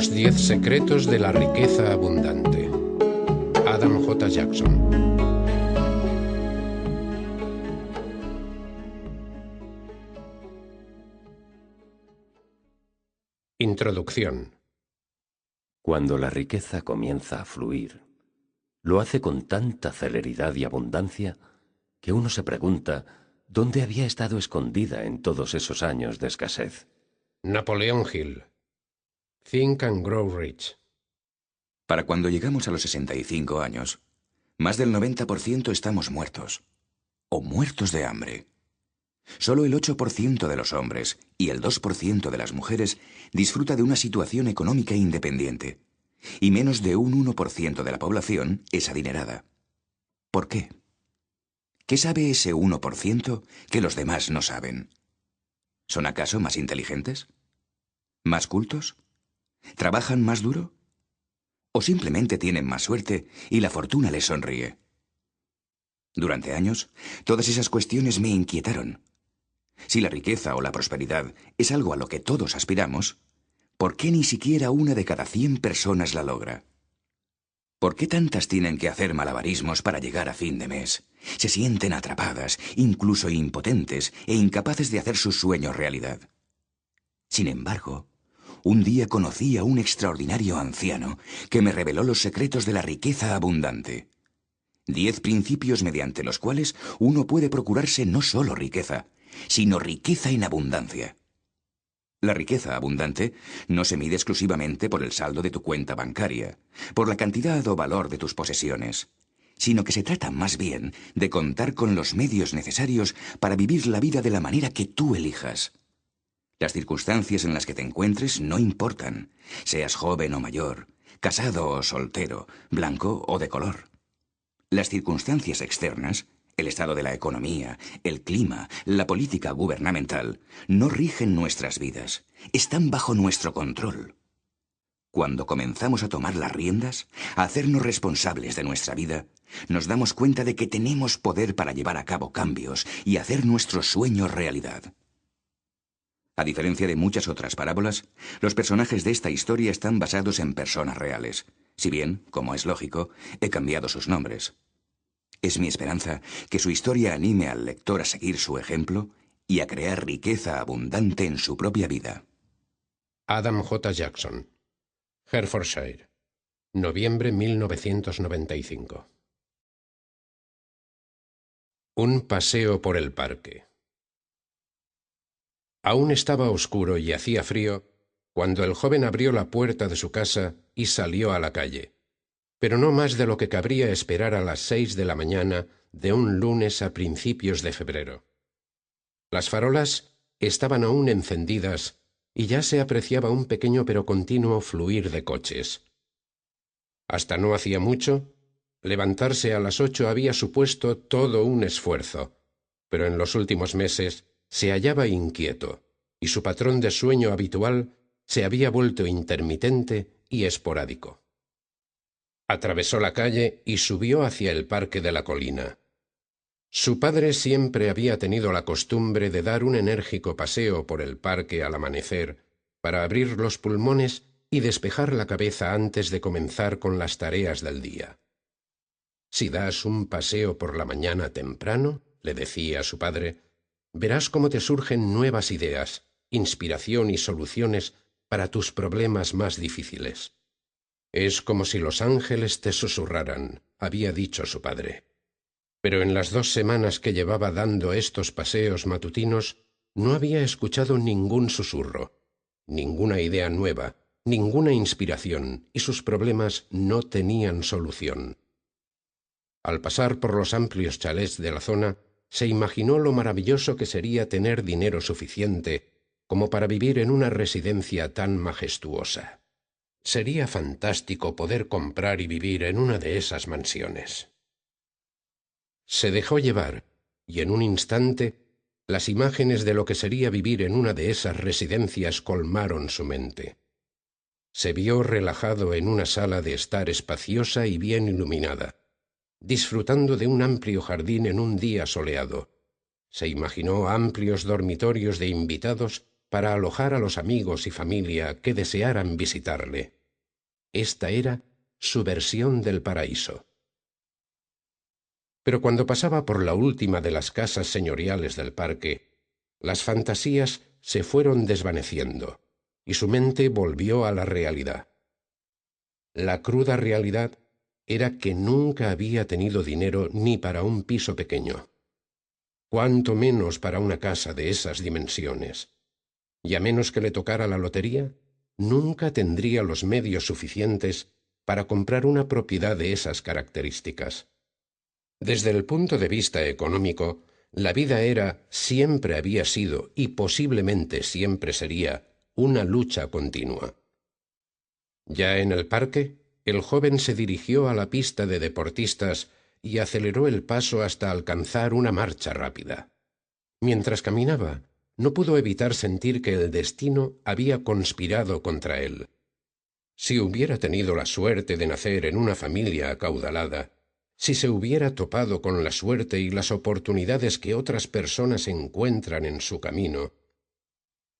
Los 10 secretos de la riqueza abundante. Adam J. Jackson. Introducción. Cuando la riqueza comienza a fluir, lo hace con tanta celeridad y abundancia que uno se pregunta dónde había estado escondida en todos esos años de escasez. Napoleón Hill. Think and Grow Rich. Para cuando llegamos a los 65 años, más del 90% estamos muertos, o muertos de hambre. Solo el 8% de los hombres y el 2% de las mujeres disfruta de una situación económica independiente, y menos de un 1% de la población es adinerada. ¿Por qué? ¿Qué sabe ese 1% que los demás no saben? ¿Son acaso más inteligentes? ¿Más cultos? ¿Trabajan más duro? ¿O simplemente tienen más suerte y la fortuna les sonríe? Durante años, todas esas cuestiones me inquietaron. Si la riqueza o la prosperidad es algo a lo que todos aspiramos, ¿por qué ni siquiera una de cada 100 personas la logra? ¿Por qué tantas tienen que hacer malabarismos para llegar a fin de mes? Se sienten atrapadas, incluso impotentes e incapaces de hacer sus sueños realidad. Sin embargo, un día conocí a un extraordinario anciano que me reveló los secretos de la riqueza abundante. 10 principios mediante los cuales uno puede procurarse no solo riqueza, sino riqueza en abundancia. La riqueza abundante no se mide exclusivamente por el saldo de tu cuenta bancaria, por la cantidad o valor de tus posesiones, sino que se trata más bien de contar con los medios necesarios para vivir la vida de la manera que tú elijas. Las circunstancias en las que te encuentres no importan, seas joven o mayor, casado o soltero, blanco o de color. Las circunstancias externas, el estado de la economía, el clima, la política gubernamental, no rigen nuestras vidas, están bajo nuestro control. Cuando comenzamos a tomar las riendas, a hacernos responsables de nuestra vida, nos damos cuenta de que tenemos poder para llevar a cabo cambios y hacer nuestros sueños realidad. A diferencia de muchas otras parábolas, los personajes de esta historia están basados en personas reales, si bien, como es lógico, he cambiado sus nombres. Es mi esperanza que su historia anime al lector a seguir su ejemplo y a crear riqueza abundante en su propia vida. Adam J. Jackson. Hertfordshire. Noviembre 1995. Un paseo por el parque. Aún estaba oscuro y hacía frío cuando el joven abrió la puerta de su casa y salió a la calle, pero no más de lo que cabría esperar a las 6 de la mañana de un lunes a principios de febrero. Las farolas estaban aún encendidas y ya se apreciaba un pequeño pero continuo fluir de coches. Hasta no hacía mucho, levantarse a las 8 había supuesto todo un esfuerzo, pero en los últimos meses se hallaba inquieto, y su patrón de sueño habitual se había vuelto intermitente y esporádico. Atravesó la calle y subió hacia el parque de la colina. Su padre siempre había tenido la costumbre de dar un enérgico paseo por el parque al amanecer para abrir los pulmones y despejar la cabeza antes de comenzar con las tareas del día. «Si das un paseo por la mañana temprano», le decía su padre, «verás cómo te surgen nuevas ideas, inspiración y soluciones para tus problemas más difíciles». «Es como si los ángeles te susurraran», había dicho su padre. Pero en las 2 semanas que llevaba dando estos paseos matutinos, no había escuchado ningún susurro, ninguna idea nueva, ninguna inspiración, y sus problemas no tenían solución. Al pasar por los amplios chalés de la zona, se imaginó lo maravilloso que sería tener dinero suficiente como para vivir en una residencia tan majestuosa. Sería fantástico poder comprar y vivir en una de esas mansiones. Se dejó llevar, y en un instante, las imágenes de lo que sería vivir en una de esas residencias colmaron su mente. Se vio relajado en una sala de estar espaciosa y bien iluminada, disfrutando de un amplio jardín en un día soleado. Se imaginó amplios dormitorios de invitados para alojar a los amigos y familia que desearan visitarle. Esta era su versión del paraíso. Pero cuando pasaba por la última de las casas señoriales del parque, las fantasías se fueron desvaneciendo y su mente volvió a la realidad. La cruda realidad era que nunca había tenido dinero ni para un piso pequeño, cuanto menos para una casa de esas dimensiones, y a menos que le tocara la lotería, nunca tendría los medios suficientes para comprar una propiedad de esas características. Desde el punto de vista económico, la vida siempre había sido y posiblemente siempre sería una lucha continua. Ya en el parque, el joven se dirigió a la pista de deportistas y aceleró el paso hasta alcanzar una marcha rápida. Mientras caminaba, no pudo evitar sentir que el destino había conspirado contra él. Si hubiera tenido la suerte de nacer en una familia acaudalada, si se hubiera topado con la suerte y las oportunidades que otras personas encuentran en su camino.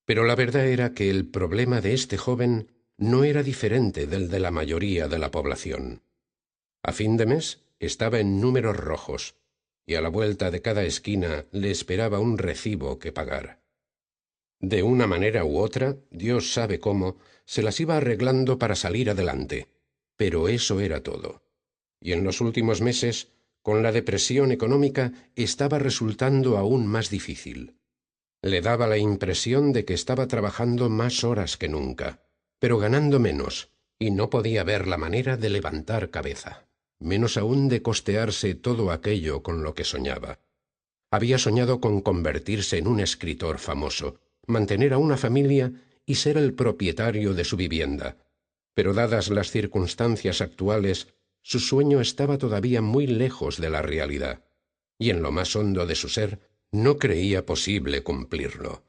Pero la verdad era que el problema de este joven no era diferente del de la mayoría de la población. A fin de mes estaba en números rojos, y a la vuelta de cada esquina le esperaba un recibo que pagar. De una manera u otra, Dios sabe cómo, se las iba arreglando para salir adelante, pero eso era todo. Y en los últimos meses, con la depresión económica, estaba resultando aún más difícil. Le daba la impresión de que estaba trabajando más horas que nunca, pero ganando menos, y no podía ver la manera de levantar cabeza, menos aún de costearse todo aquello con lo que soñaba. Había soñado con convertirse en un escritor famoso, mantener a una familia y ser el propietario de su vivienda, pero dadas las circunstancias actuales, su sueño estaba todavía muy lejos de la realidad, y en lo más hondo de su ser no creía posible cumplirlo.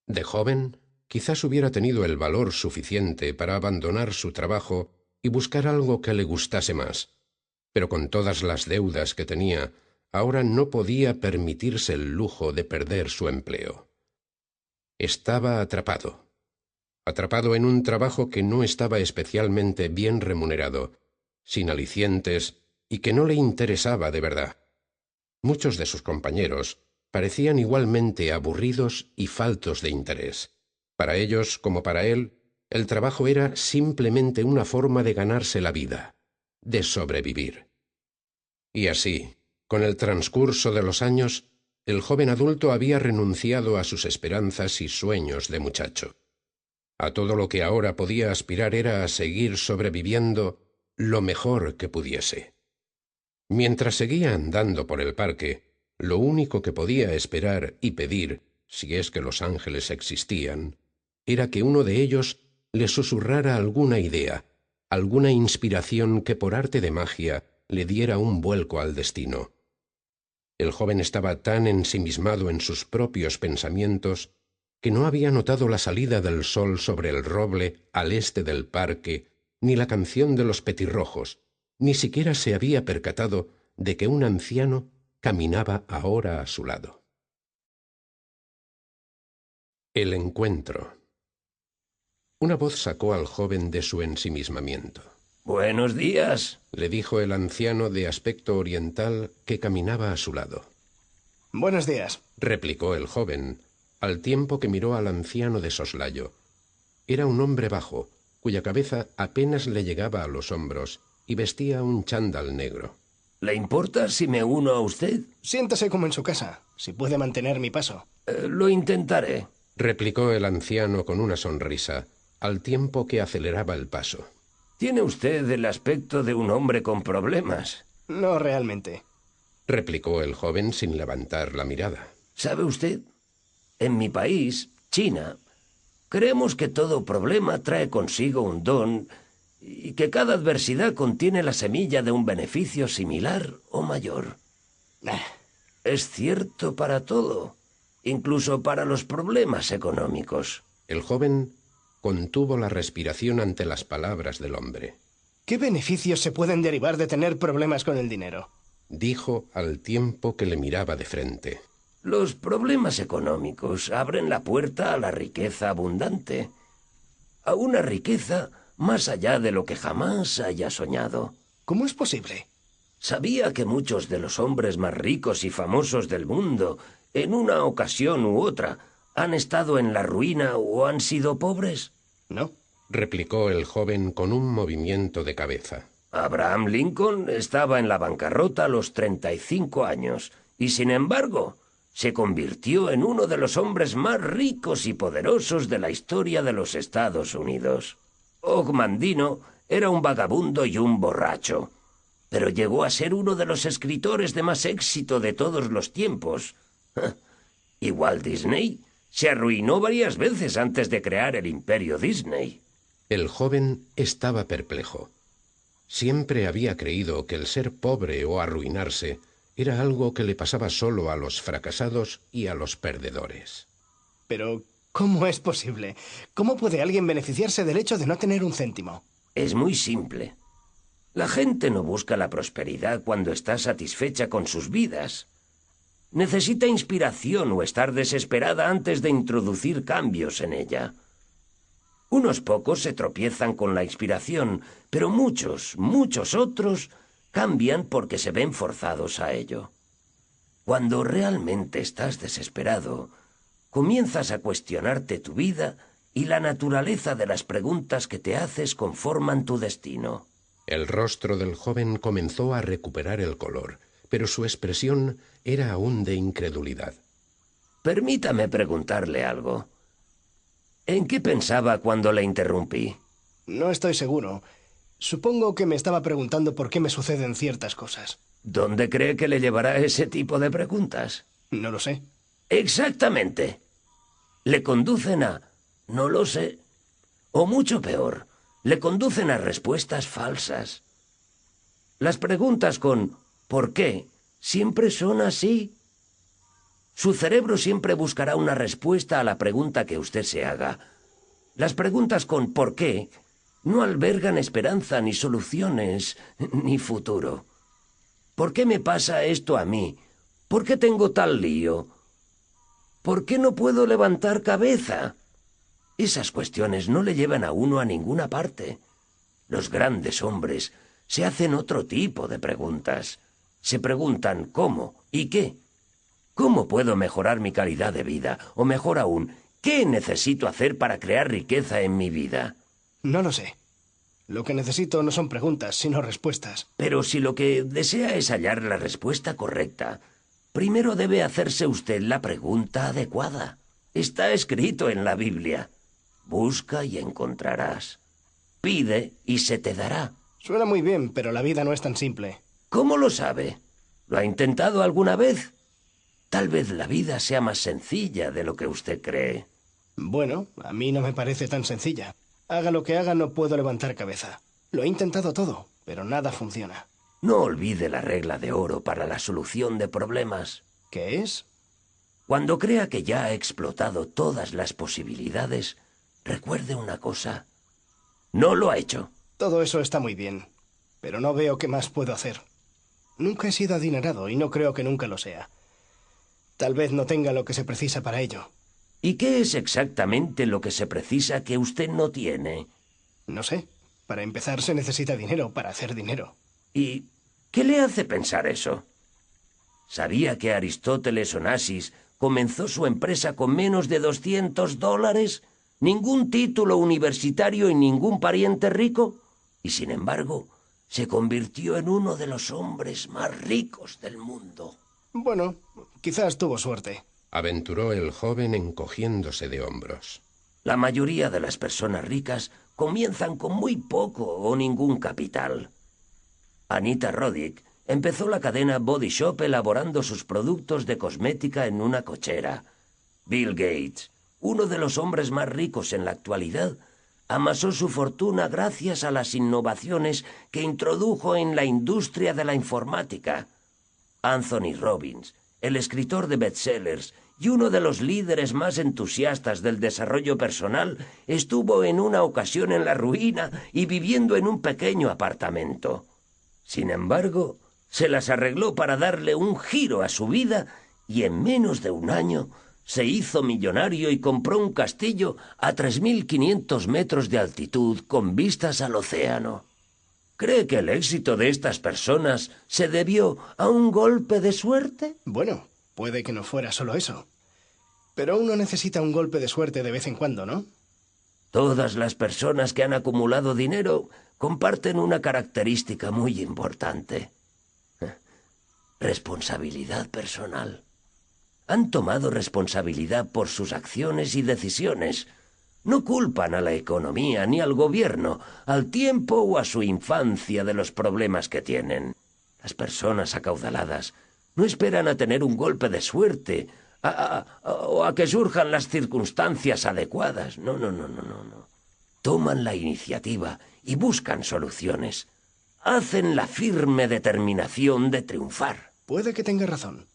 De joven, quizás hubiera tenido el valor suficiente para abandonar su trabajo y buscar algo que le gustase más, pero con todas las deudas que tenía, ahora no podía permitirse el lujo de perder su empleo. Estaba atrapado en un trabajo que no estaba especialmente bien remunerado, sin alicientes y que no le interesaba de verdad. Muchos de sus compañeros parecían igualmente aburridos y faltos de interés. Para ellos, como para él, el trabajo era simplemente una forma de ganarse la vida, de sobrevivir. Y así, con el transcurso de los años, el joven adulto había renunciado a sus esperanzas y sueños de muchacho. A todo lo que ahora podía aspirar era a seguir sobreviviendo lo mejor que pudiese. Mientras seguía andando por el parque, lo único que podía esperar y pedir, si es que los ángeles existían, era que uno de ellos le susurrara alguna idea, alguna inspiración que por arte de magia le diera un vuelco al destino. El joven estaba tan ensimismado en sus propios pensamientos que no había notado la salida del sol sobre el roble al este del parque, ni la canción de los petirrojos, ni siquiera se había percatado de que un anciano caminaba ahora a su lado. El encuentro. Una voz sacó al joven de su ensimismamiento. «Buenos días», le dijo el anciano de aspecto oriental que caminaba a su lado. «Buenos días», replicó el joven, al tiempo que miró al anciano de soslayo. Era un hombre bajo, cuya cabeza apenas le llegaba a los hombros y vestía un chándal negro. «¿Le importa si me uno a usted?» «Siéntase como en su casa, si puede mantener mi paso». Lo intentaré», replicó el anciano con una sonrisa, al tiempo que aceleraba el paso. «Tiene usted el aspecto de un hombre con problemas». «No realmente», replicó el joven sin levantar la mirada. «¿Sabe usted? En mi país, China, creemos que todo problema trae consigo un don y que cada adversidad contiene la semilla de un beneficio similar o mayor. Es cierto para todo, incluso para los problemas económicos». El joven contuvo la respiración ante las palabras del hombre. «¿Qué beneficios se pueden derivar de tener problemas con el dinero?», dijo al tiempo que le miraba de frente. «Los problemas económicos abren la puerta a la riqueza abundante, a una riqueza más allá de lo que jamás haya soñado. ¿Cómo es posible? Sabía que muchos de los hombres más ricos y famosos del mundo, en una ocasión u otra, han estado en la ruina o han sido pobres. No. replicó el joven con un movimiento de cabeza. Abraham Lincoln estaba en la bancarrota a los 35 años y, sin embargo, se convirtió en uno de los hombres más ricos y poderosos de la historia de los Estados Unidos. Og Mandino era un vagabundo y un borracho, pero llegó a ser uno de los escritores de más éxito de todos los tiempos. Y Walt Disney se arruinó varias veces antes de crear el imperio Disney. El joven estaba perplejo. Siempre había creído que el ser pobre o arruinarse era algo que le pasaba solo a los fracasados y a los perdedores. Pero, ¿cómo es posible? ¿Cómo puede alguien beneficiarse del hecho de no tener un céntimo? Es muy simple. La gente no busca la prosperidad cuando está satisfecha con sus vidas. Necesita inspiración o estar desesperada antes de introducir cambios en ella. Unos pocos se tropiezan con la inspiración, pero muchos otros cambian porque se ven forzados a ello. Cuando realmente estás desesperado, comienzas a cuestionarte tu vida y la naturaleza de las preguntas que te haces conforman tu destino. El rostro del joven comenzó a recuperar el color, pero su expresión era aún de incredulidad. Permítame preguntarle algo. ¿En qué pensaba cuando le interrumpí? No estoy seguro. Supongo que me estaba preguntando por qué me suceden ciertas cosas. ¿Dónde cree que le llevará ese tipo de preguntas? No lo sé. Exactamente. Le conducen a no lo sé. O mucho peor, le conducen a respuestas falsas. Las preguntas con ¿por qué? Siempre son así. Su cerebro siempre buscará una respuesta a la pregunta que usted se haga. Las preguntas con ¿por qué? No albergan esperanza, ni soluciones, ni futuro. ¿Por qué me pasa esto a mí? ¿Por qué tengo tal lío? ¿Por qué no puedo levantar cabeza? Esas cuestiones no le llevan a uno a ninguna parte. Los grandes hombres se hacen otro tipo de preguntas. Se preguntan ¿cómo? ¿Y qué? ¿Cómo puedo mejorar mi calidad de vida? O mejor aún, ¿qué necesito hacer para crear riqueza en mi vida? No lo sé. Lo que necesito no son preguntas, sino respuestas. Pero si lo que desea es hallar la respuesta correcta, primero debe hacerse usted la pregunta adecuada. Está escrito en la Biblia. Busca y encontrarás. Pide y se te dará. Suena muy bien, pero la vida no es tan simple. ¿Cómo lo sabe? ¿Lo ha intentado alguna vez? Tal vez la vida sea más sencilla de lo que usted cree. Bueno, a mí no me parece tan sencilla. Haga lo que haga, no puedo levantar cabeza. Lo he intentado todo, pero nada funciona. No olvide la regla de oro para la solución de problemas. ¿Qué es? Cuando crea que ya ha explotado todas las posibilidades, recuerde una cosa. No lo ha hecho. Todo eso está muy bien, pero no veo qué más puedo hacer. Nunca he sido adinerado y no creo que nunca lo sea. Tal vez no tenga lo que se precisa para ello. ¿Y qué es exactamente lo que se precisa que usted no tiene? No sé. Para empezar se necesita dinero para hacer dinero. ¿Y qué le hace pensar eso? ¿Sabía que Aristóteles Onassis comenzó su empresa con menos de $200? ¿Ningún título universitario y ningún pariente rico? Y sin embargo, se convirtió en uno de los hombres más ricos del mundo. Bueno, quizás tuvo suerte. Aventuró el joven encogiéndose de hombros. La mayoría de las personas ricas comienzan con muy poco o ningún capital. Anita Roddick empezó la cadena Body Shop elaborando sus productos de cosmética en una cochera. Bill Gates, uno de los hombres más ricos en la actualidad, amasó su fortuna gracias a las innovaciones que introdujo en la industria de la informática. Anthony Robbins, el escritor de bestsellers y uno de los líderes más entusiastas del desarrollo personal, estuvo en una ocasión en la ruina y viviendo en un pequeño apartamento. Sin embargo, se las arregló para darle un giro a su vida y en menos de un año se hizo millonario y compró un castillo a 3.500 metros de altitud con vistas al océano. ¿Cree que el éxito de estas personas se debió a un golpe de suerte? Bueno, puede que no fuera solo eso. Pero uno necesita un golpe de suerte de vez en cuando, ¿no? Todas las personas que han acumulado dinero comparten una característica muy importante. Responsabilidad personal. Han tomado responsabilidad por sus acciones y decisiones. No culpan a la economía ni al gobierno, al tiempo o a su infancia de los problemas que tienen. Las personas acaudaladas no esperan a tener un golpe de suerte o a que surjan las circunstancias adecuadas. No. Toman la iniciativa y buscan soluciones. Hacen la firme determinación de triunfar. Puede que tenga razón.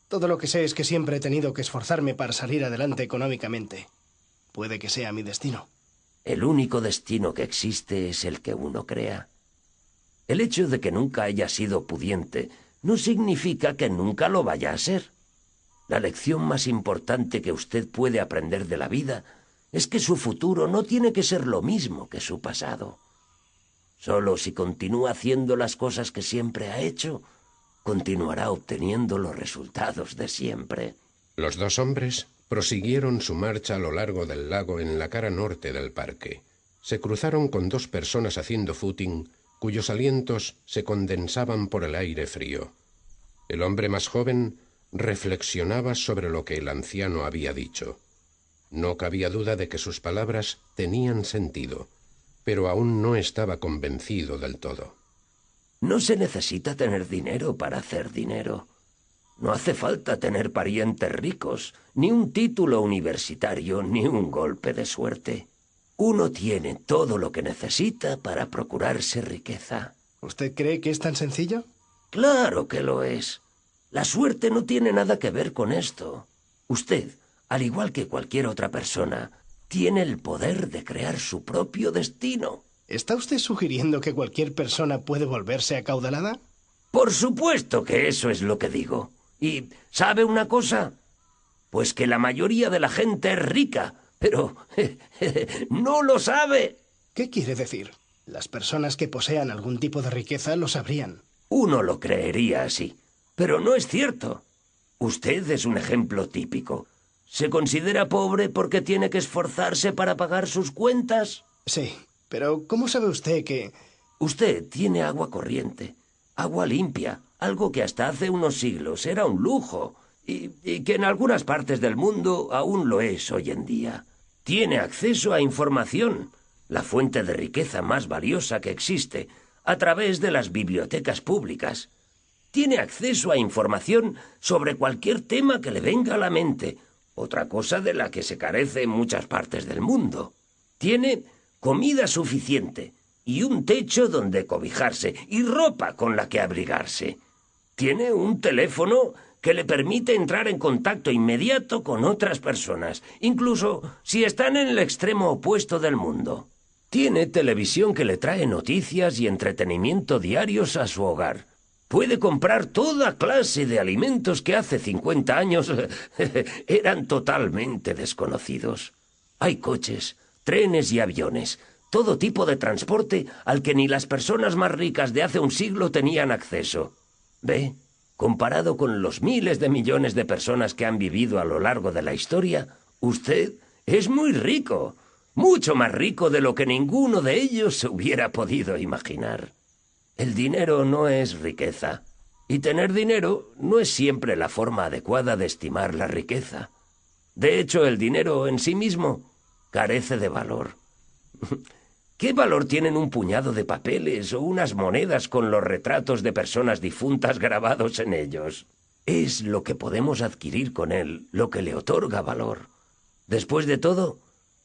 Todo lo que sé es que siempre he tenido que esforzarme para salir adelante económicamente. Puede que sea mi destino. El único destino que existe es el que uno crea. El hecho de que nunca haya sido pudiente no significa que nunca lo vaya a ser. La lección más importante que usted puede aprender de la vida es que su futuro no tiene que ser lo mismo que su pasado. Solo si continúa haciendo las cosas que siempre ha hecho, continuará obteniendo los resultados de siempre. Los dos hombres prosiguieron su marcha a lo largo del lago en la cara norte del parque. Se cruzaron con dos personas haciendo footing, cuyos alientos se condensaban por el aire frío. El hombre más joven reflexionaba sobre lo que el anciano había dicho. No cabía duda de que sus palabras tenían sentido, pero aún no estaba convencido del todo. No se necesita tener dinero para hacer dinero. No hace falta tener parientes ricos, ni un título universitario, ni un golpe de suerte. Uno tiene todo lo que necesita para procurarse riqueza. ¿Usted cree que es tan sencillo? Claro que lo es. La suerte no tiene nada que ver con esto. Usted, al igual que cualquier otra persona, tiene el poder de crear su propio destino. ¿Está usted sugiriendo que cualquier persona puede volverse acaudalada? Por supuesto que eso es lo que digo. ¿Y sabe una cosa? Pues que la mayoría de la gente es rica, pero no lo sabe. ¿Qué quiere decir? Las personas que posean algún tipo de riqueza lo sabrían. Uno lo creería así, pero no es cierto. Usted es un ejemplo típico. ¿Se considera pobre porque tiene que esforzarse para pagar sus cuentas? Sí, pero ¿cómo sabe usted que...? Usted tiene agua corriente, agua limpia, algo que hasta hace unos siglos era un lujo y que en algunas partes del mundo aún lo es hoy en día. Tiene acceso a información, la fuente de riqueza más valiosa que existe, a través de las bibliotecas públicas. Tiene acceso a información sobre cualquier tema que le venga a la mente, otra cosa de la que se carece en muchas partes del mundo. Tiene comida suficiente y un techo donde cobijarse y ropa con la que abrigarse. Tiene un teléfono que le permite entrar en contacto inmediato con otras personas, incluso si están en el extremo opuesto del mundo. Tiene televisión que le trae noticias y entretenimiento diarios a su hogar. Puede comprar toda clase de alimentos que hace 50 años eran totalmente desconocidos. Hay coches, trenes y aviones, todo tipo de transporte al que ni las personas más ricas de hace un siglo tenían acceso. ¿Ve? Comparado con los miles de millones de personas que han vivido a lo largo de la historia, usted es muy rico, mucho más rico de lo que ninguno de ellos se hubiera podido imaginar. El dinero no es riqueza, y tener dinero no es siempre la forma adecuada de estimar la riqueza. De hecho, el dinero en sí mismo carece de valor. ¿Qué valor tienen un puñado de papeles o unas monedas con los retratos de personas difuntas grabados en ellos? Es lo que podemos adquirir con él lo que le otorga valor. Después de todo,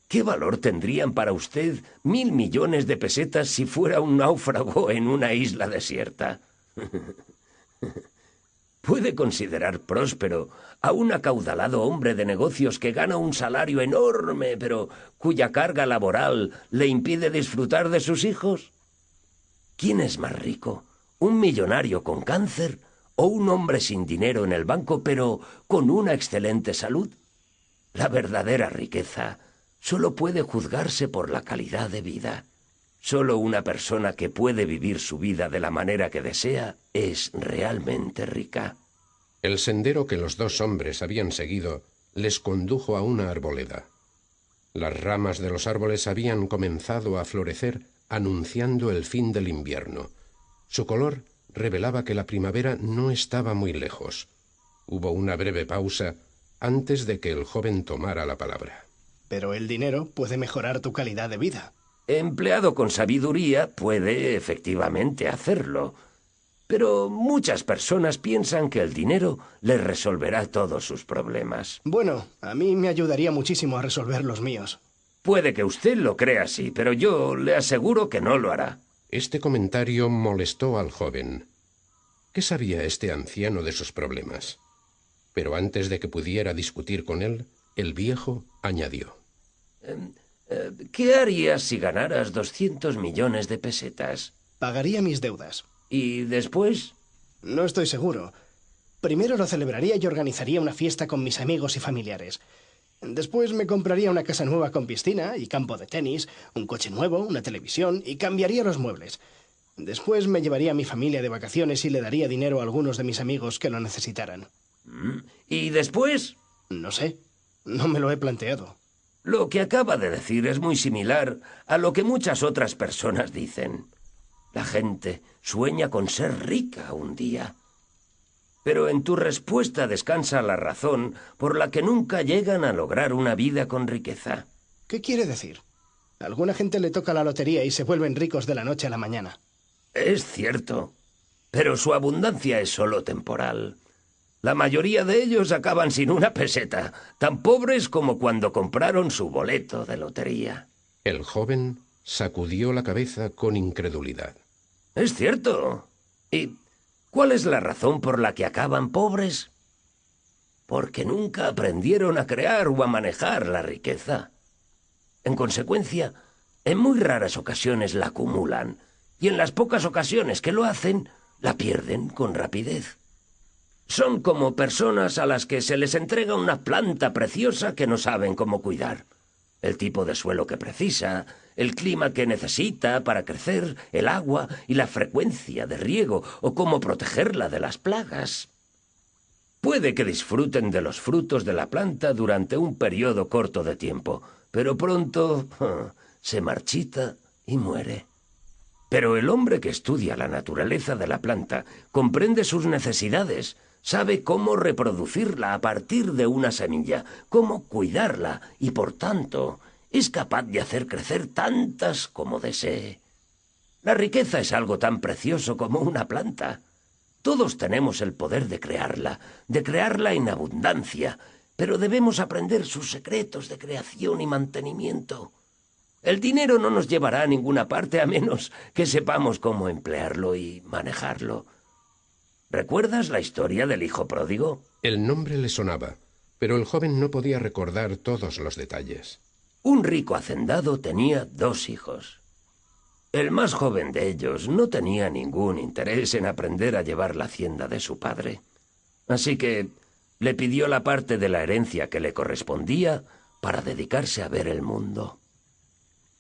¿qué valor tendrían para usted 1.000 millones de pesetas si fuera un náufrago en una isla desierta? Puede considerar próspero a un acaudalado hombre de negocios que gana un salario enorme, pero cuya carga laboral le impide disfrutar de sus hijos. ¿Quién es más rico? ¿Un millonario con cáncer o un hombre sin dinero en el banco, pero con una excelente salud? La verdadera riqueza solo puede juzgarse por la calidad de vida. Solo una persona que puede vivir su vida de la manera que desea es realmente rica. El sendero que los dos hombres habían seguido les condujo a una arboleda. Las ramas de los árboles habían comenzado a florecer, anunciando el fin del invierno. Su color revelaba que la primavera no estaba muy lejos. Hubo una breve pausa antes de que el joven tomara la palabra. Pero el dinero puede mejorar tu calidad de vida. Empleado con sabiduría puede efectivamente hacerlo. Pero muchas personas piensan que el dinero les resolverá todos sus problemas. Bueno, a mí me ayudaría muchísimo a resolver los míos. Puede que usted lo crea así, pero yo le aseguro que no lo hará. Este comentario molestó al joven. ¿Qué sabía este anciano de sus problemas? Pero antes de que pudiera discutir con él, el viejo añadió. ¿Qué harías si ganaras 200 millones de pesetas? Pagaría mis deudas. ¿Y después? No estoy seguro. Primero lo celebraría y organizaría una fiesta con mis amigos y familiares. Después me compraría una casa nueva con piscina y campo de tenis, un coche nuevo, una televisión y cambiaría los muebles. Después me llevaría a mi familia de vacaciones y le daría dinero a algunos de mis amigos que lo necesitaran. ¿Y después? No sé. No me lo he planteado. Lo que acaba de decir es muy similar a lo que muchas otras personas dicen. La gente sueña con ser rica un día. Pero en tu respuesta descansa la razón por la que nunca llegan a lograr una vida con riqueza. ¿Qué quiere decir? A alguna gente le toca la lotería y se vuelven ricos de la noche a la mañana. Es cierto, pero su abundancia es solo temporal. La mayoría de ellos acaban sin una peseta, tan pobres como cuando compraron su boleto de lotería. El joven sacudió la cabeza con incredulidad. Es cierto. ¿Y cuál es la razón por la que acaban pobres? Porque nunca aprendieron a crear o a manejar la riqueza. En consecuencia, en muy raras ocasiones la acumulan, y en las pocas ocasiones que lo hacen, la pierden con rapidez. Son como personas a las que se les entrega una planta preciosa que no saben cómo cuidar. El tipo de suelo que precisa, el clima que necesita para crecer, el agua y la frecuencia de riego, o cómo protegerla de las plagas. Puede que disfruten de los frutos de la planta durante un periodo corto de tiempo, pero pronto se marchita y muere. Pero el hombre que estudia la naturaleza de la planta comprende sus necesidades, sabe cómo reproducirla a partir de una semilla, cómo cuidarla y, por tanto, es capaz de hacer crecer tantas como desee. La riqueza es algo tan precioso como una planta. Todos tenemos el poder de crearla en abundancia, pero debemos aprender sus secretos de creación y mantenimiento. El dinero no nos llevará a ninguna parte a menos que sepamos cómo emplearlo y manejarlo. ¿Recuerdas la historia del hijo pródigo? El nombre le sonaba, pero el joven no podía recordar todos los detalles. Un rico hacendado tenía 2 hijos. El más joven de ellos no tenía ningún interés en aprender a llevar la hacienda de su padre. Así que le pidió la parte de la herencia que le correspondía para dedicarse a ver el mundo.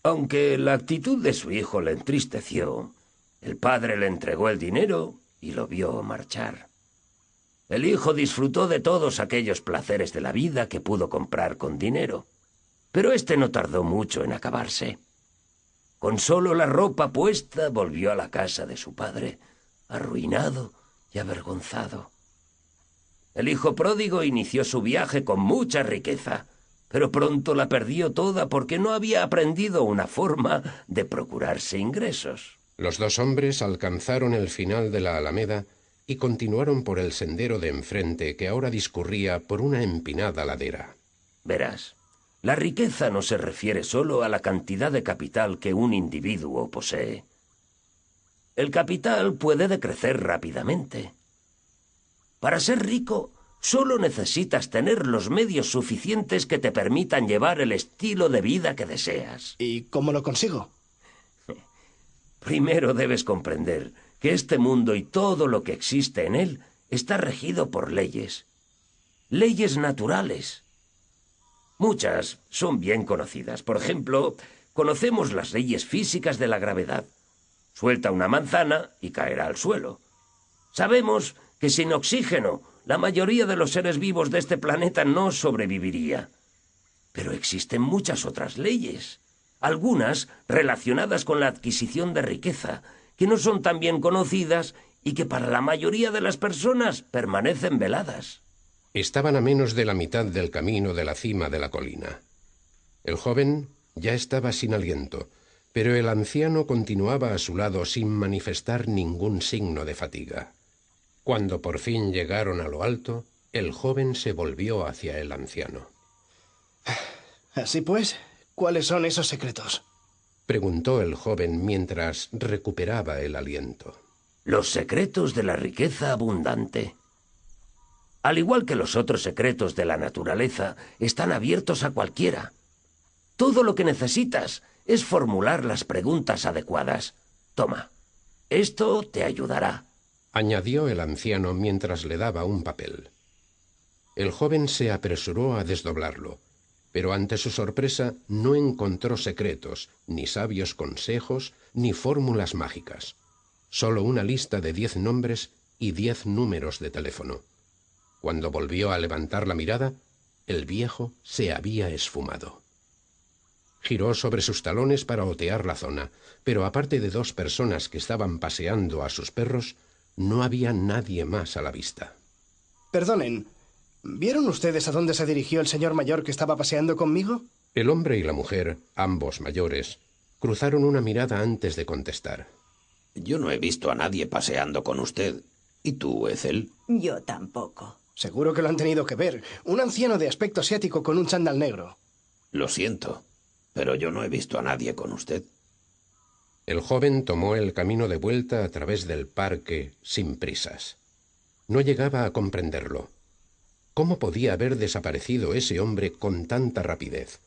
Aunque la actitud de su hijo le entristeció, el padre le entregó el dinero y lo vio marchar. El hijo disfrutó de todos aquellos placeres de la vida que pudo comprar con dinero, pero este no tardó mucho en acabarse. Con solo la ropa puesta volvió a la casa de su padre, arruinado y avergonzado. El hijo pródigo inició su viaje con mucha riqueza, pero pronto la perdió toda porque no había aprendido una forma de procurarse ingresos. Los 2 hombres alcanzaron el final de la alameda y continuaron por el sendero de enfrente que ahora discurría por una empinada ladera. Verás, la riqueza no se refiere solo a la cantidad de capital que un individuo posee. El capital puede decrecer rápidamente. Para ser rico, solo necesitas tener los medios suficientes que te permitan llevar el estilo de vida que deseas. ¿Y cómo lo consigo? Primero debes comprender que este mundo y todo lo que existe en él está regido por leyes. Leyes naturales. Muchas son bien conocidas. Por ejemplo, conocemos las leyes físicas de la gravedad. Suelta una manzana y caerá al suelo. Sabemos que sin oxígeno, la mayoría de los seres vivos de este planeta no sobreviviría. Pero existen muchas otras leyes, algunas relacionadas con la adquisición de riqueza, que no son tan bien conocidas y que para la mayoría de las personas permanecen veladas. Estaban a menos de la mitad del camino de la cima de la colina. El joven ya estaba sin aliento, pero el anciano continuaba a su lado sin manifestar ningún signo de fatiga. Cuando por fin llegaron a lo alto, el joven se volvió hacia el anciano. Así pues, ¿cuáles son esos secretos? Preguntó el joven mientras recuperaba el aliento. Los secretos de la riqueza abundante. Al igual que los otros secretos de la naturaleza, están abiertos a cualquiera. Todo lo que necesitas es formular las preguntas adecuadas. Toma, esto te ayudará, añadió el anciano mientras le daba un papel. El joven se apresuró a desdoblarlo, pero ante su sorpresa no encontró secretos, ni sabios consejos, ni fórmulas mágicas. Solo una lista de 10 nombres y 10 números de teléfono. Cuando volvió a levantar la mirada, el viejo se había esfumado. Giró sobre sus talones para otear la zona, pero aparte de 2 personas que estaban paseando a sus perros, no había nadie más a la vista. Perdonen, ¿vieron ustedes a dónde se dirigió el señor mayor que estaba paseando conmigo? El hombre y la mujer, ambos mayores, cruzaron una mirada antes de contestar. Yo no he visto a nadie paseando con usted. ¿Y tú, Ethel? Yo tampoco. Seguro que lo han tenido que ver. Un anciano de aspecto asiático con un chándal negro. Lo siento, pero yo no he visto a nadie con usted. El joven tomó el camino de vuelta a través del parque sin prisas. No llegaba a comprenderlo. ¿Cómo podía haber desaparecido ese hombre con tanta rapidez?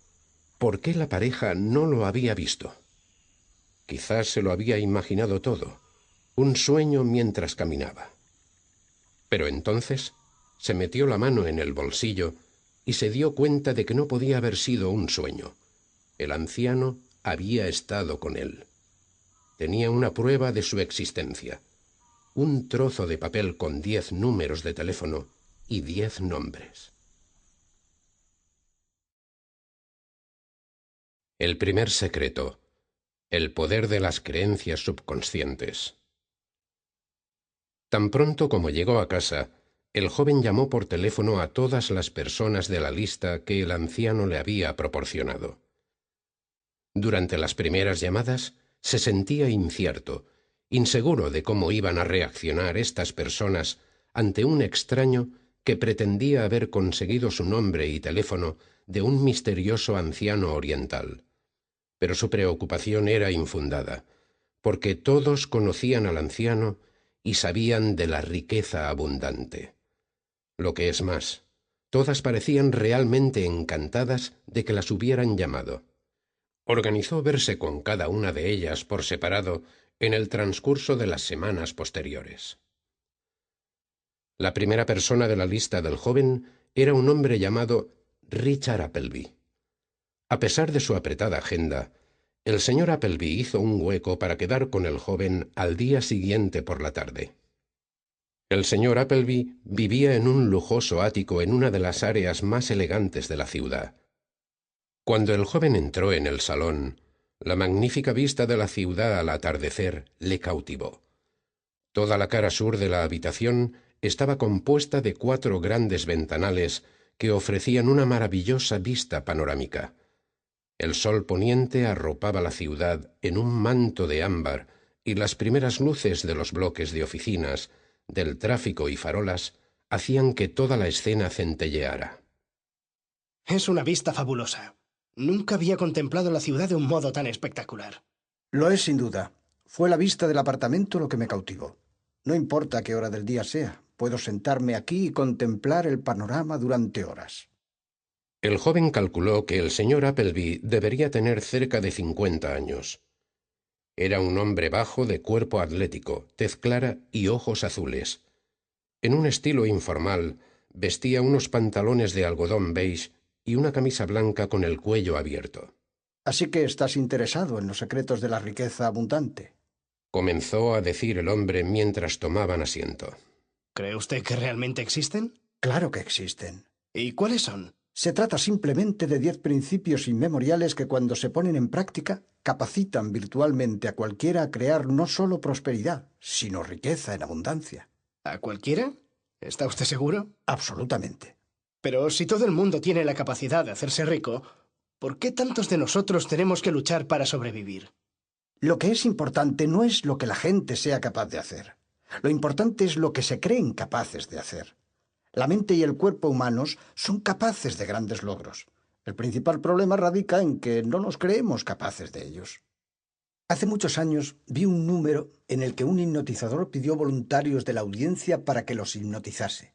¿Por qué la pareja no lo había visto? Quizás se lo había imaginado todo, un sueño mientras caminaba. Pero entonces se metió la mano en el bolsillo y se dio cuenta de que no podía haber sido un sueño. El anciano había estado con él. Tenía una prueba de su existencia. Un trozo de papel con 10 números de teléfono y 10 nombres. El primer secreto. El poder de las creencias subconscientes. Tan pronto como llegó a casa, el joven llamó por teléfono a todas las personas de la lista que el anciano le había proporcionado. Durante las primeras llamadas se sentía incierto, inseguro de cómo iban a reaccionar estas personas ante un extraño que pretendía haber conseguido su nombre y teléfono de un misterioso anciano oriental. Pero su preocupación era infundada, porque todos conocían al anciano y sabían de la riqueza abundante. Lo que es más, todas parecían realmente encantadas de que las hubieran llamado. Organizó verse con cada una de ellas por separado en el transcurso de las semanas posteriores. La primera persona de la lista del joven era un hombre llamado Richard Appleby. A pesar de su apretada agenda, el señor Appleby hizo un hueco para quedar con el joven al día siguiente por la tarde. El señor Appleby vivía en un lujoso ático en una de las áreas más elegantes de la ciudad. Cuando el joven entró en el salón, la magnífica vista de la ciudad al atardecer le cautivó. Toda la cara sur de la habitación estaba compuesta de 4 grandes ventanales que ofrecían una maravillosa vista panorámica. El sol poniente arropaba la ciudad en un manto de ámbar y las primeras luces de los bloques de oficinas, del tráfico y farolas hacían que toda la escena centelleara. Es una vista fabulosa. Nunca había contemplado la ciudad de un modo tan espectacular. Lo es sin duda. Fue la vista del apartamento lo que me cautivó. No importa qué hora del día sea, puedo sentarme aquí y contemplar el panorama durante horas. El joven calculó que el señor Appleby debería tener cerca de 50 años. Era un hombre bajo de cuerpo atlético, tez clara y ojos azules. En un estilo informal, vestía unos pantalones de algodón beige y una camisa blanca con el cuello abierto. Así que estás interesado en los secretos de la riqueza abundante. Comenzó a decir el hombre mientras tomaban asiento. ¿Cree usted que realmente existen? Claro que existen. ¿Y cuáles son? Se trata simplemente de 10 principios inmemoriales que cuando se ponen en práctica capacitan virtualmente a cualquiera a crear no solo prosperidad, sino riqueza en abundancia. ¿A cualquiera? ¿Está usted seguro? Absolutamente. Pero si todo el mundo tiene la capacidad de hacerse rico, ¿por qué tantos de nosotros tenemos que luchar para sobrevivir? Lo que es importante no es lo que la gente sea capaz de hacer. Lo importante es lo que se creen capaces de hacer. La mente y el cuerpo humanos son capaces de grandes logros. El principal problema radica en que no nos creemos capaces de ellos. Hace muchos años vi un número en el que un hipnotizador pidió voluntarios de la audiencia para que los hipnotizase.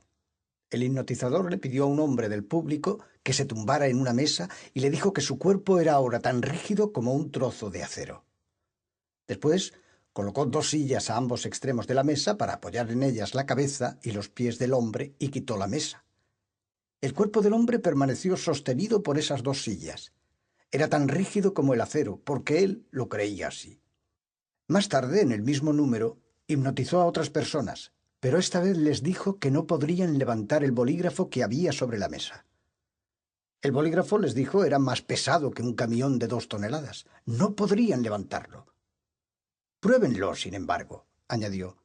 El hipnotizador le pidió a un hombre del público que se tumbara en una mesa y le dijo que su cuerpo era ahora tan rígido como un trozo de acero. Después colocó 2 sillas a ambos extremos de la mesa para apoyar en ellas la cabeza y los pies del hombre y quitó la mesa. El cuerpo del hombre permaneció sostenido por esas 2 sillas. Era tan rígido como el acero, porque él lo creía así. Más tarde, en el mismo número, hipnotizó a otras personas, pero esta vez les dijo que no podrían levantar el bolígrafo que había sobre la mesa. El bolígrafo, les dijo, era más pesado que un camión de 2 toneladas. No podrían levantarlo. Pruébenlo, sin embargo, añadió,